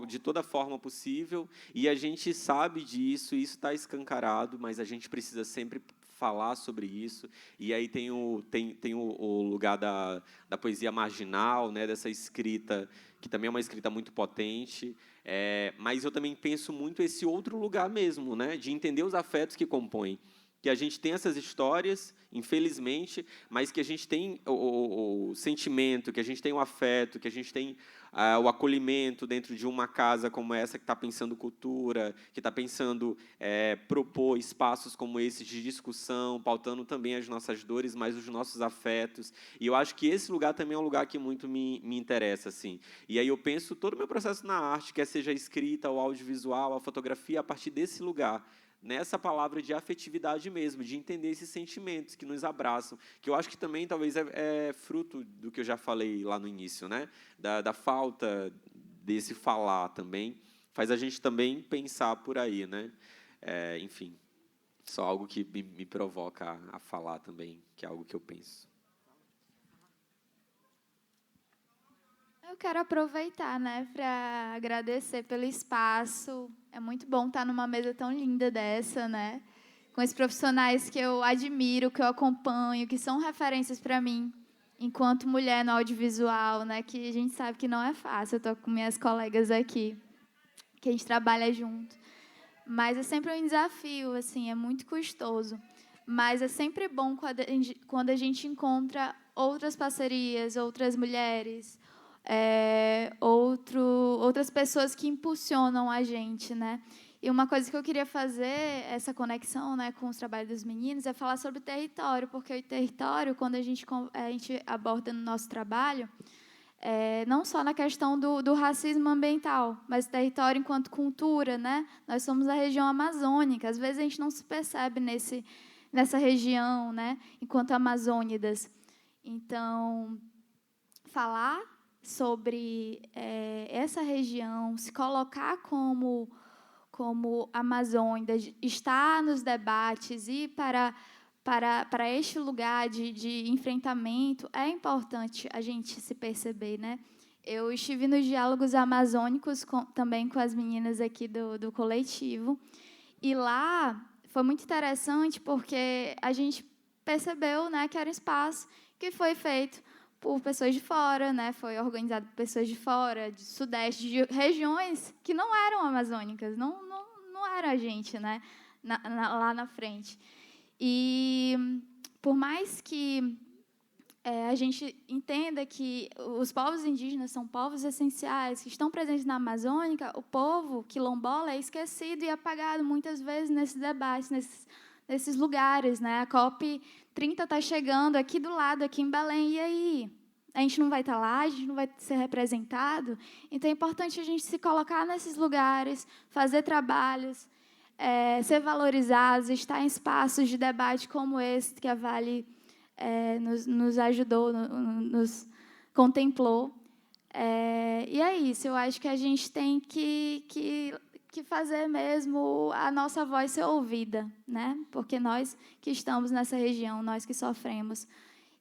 de toda forma possível. E a gente sabe disso, isso está escancarado, mas a gente precisa sempre falar sobre isso. E aí tem o lugar da poesia marginal, né, dessa escrita, que também é uma escrita muito potente. Mas eu também penso muito esse outro lugar mesmo, né, de entender os afetos que compõem. Que a gente tem essas histórias, infelizmente, mas que a gente tem o sentimento, que a gente tem o afeto, que a gente tem o acolhimento dentro de uma casa como essa, que está pensando cultura, que está pensando propor espaços como esse de discussão, pautando também as nossas dores, mas os nossos afetos. E eu acho que esse lugar também é um lugar que muito me interessa, assim. E aí eu penso todo o meu processo na arte, quer seja a escrita, o audiovisual, a fotografia, a partir desse lugar, nessa palavra de afetividade mesmo, de entender esses sentimentos que nos abraçam, que eu acho que também talvez é fruto do que eu já falei lá no início, né? Da falta desse falar também, faz a gente também pensar por aí, né? Enfim, só algo que me provoca a falar também, que é algo que eu penso. Eu quero aproveitar, né, para agradecer pelo espaço. É muito bom estar numa mesa tão linda dessa, né, com esses profissionais que eu admiro, que eu acompanho, que são referências para mim, enquanto mulher no audiovisual, né, que a gente sabe que não é fácil. Eu estou com minhas colegas aqui, que a gente trabalha junto. Mas é sempre um desafio, assim, é muito custoso. Mas é sempre bom quando a gente encontra outras parcerias, outras mulheres, outras pessoas que impulsionam a gente, né? E uma coisa que eu queria fazer, essa conexão, né, com os trabalhos dos meninos, é falar sobre o território, porque o território, quando a gente aborda no nosso trabalho, não só na questão do racismo ambiental, mas território enquanto cultura, né? Nós somos a região amazônica, às vezes a gente não se percebe nessa região, né? Enquanto amazônidas. Então, falar sobre essa região, se colocar como amazônida, estar nos debates e para este lugar de enfrentamento, é importante a gente se perceber, né? Eu estive nos diálogos amazônicos também com as meninas aqui do coletivo, e lá foi muito interessante porque a gente percebeu, né, que era um espaço que foi feito por pessoas de fora, né? Foi organizado por pessoas de fora, de sudeste, de regiões que não eram amazônicas, não era a gente, né? Lá na frente. E, por mais que a gente entenda que os povos indígenas são povos essenciais, que estão presentes na Amazônica, o povo quilombola é esquecido e apagado muitas vezes nesses debates, nesses lugares, né? A COP30 está chegando aqui do lado, aqui em Belém, e aí? A gente não vai estar lá, a gente não vai ser representado. Então, é importante a gente se colocar nesses lugares, fazer trabalhos, ser valorizados, estar em espaços de debate como esse, que a Vale nos ajudou, nos contemplou. E é isso, eu acho que a gente tem que fazer mesmo a nossa voz ser ouvida, né? Porque nós que estamos nessa região, nós que sofremos.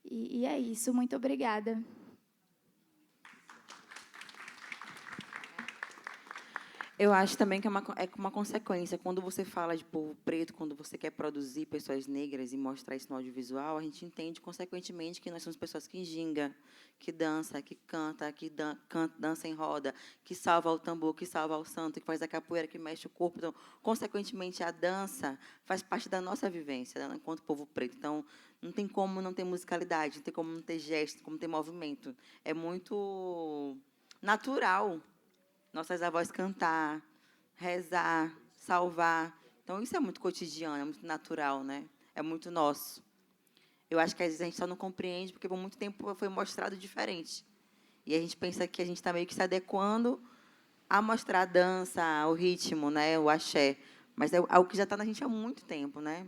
E é isso, muito obrigada. Eu acho também que é uma consequência. Quando você fala de povo preto, quando você quer produzir pessoas negras e mostrar isso no audiovisual, a gente entende, consequentemente, que nós somos pessoas que ginga, que dança, que canta, dança em roda, que salva o tambor, que salva o santo, que faz a capoeira, que mexe o corpo. Então, consequentemente, a dança faz parte da nossa vivência, né, enquanto povo preto. Então, não tem como não ter musicalidade, não tem como não ter gesto, como ter movimento. É muito natural nossas avós cantar, rezar, salvar. Então, isso é muito cotidiano, é muito natural, né? É muito nosso. Eu acho que, às vezes, a gente só não compreende porque, por muito tempo, foi mostrado diferente. E a gente pensa que a gente está meio que se adequando a mostrar a dança, o ritmo, né? O axé. Mas é algo que já está na gente há muito tempo, né?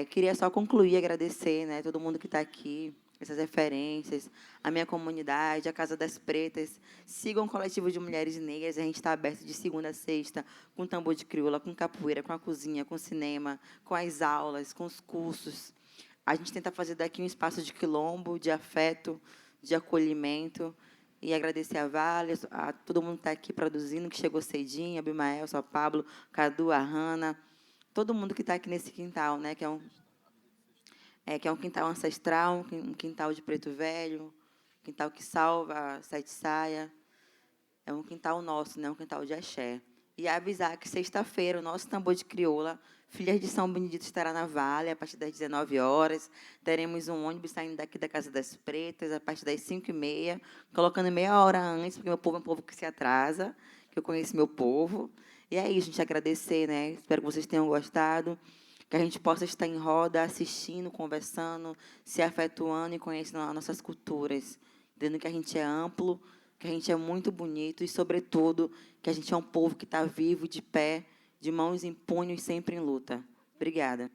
Queria só concluir, agradecer, né, todo mundo que está aqui, essas referências, a minha comunidade, a Casa das Pretas. Sigam o Coletivo de Mulheres Negras. A gente está aberto de segunda a sexta, com tambor de crioula, com capoeira, com a cozinha, com o cinema, com as aulas, com os cursos. A gente tenta fazer daqui um espaço de quilombo, de afeto, de acolhimento. E agradecer a Vale, a todo mundo que está aqui produzindo, que chegou cedinho, a Abimael, a Pablo, Cadu, a Hanna, todo mundo que está aqui nesse quintal, né, que é um quintal ancestral, um quintal de preto velho, um quintal que salva, sete saia. É um quintal nosso, né? Um quintal de axé. E avisar que sexta-feira o nosso tambor de crioula, Filhas de São Benedito, estará na Vale, a partir das 19 horas. Teremos um ônibus saindo daqui da Casa das Pretas, a partir das 5h30, colocando meia hora antes, porque meu povo é um povo que se atrasa, que eu conheço meu povo. E é isso, a gente agradecer, né? Espero que vocês tenham gostado, que a gente possa estar em roda, assistindo, conversando, se afetuando e conhecendo as nossas culturas, entendendo que a gente é amplo, que a gente é muito bonito e, sobretudo, que a gente é um povo que está vivo, de pé, de mãos em punhos, sempre em luta. Obrigada.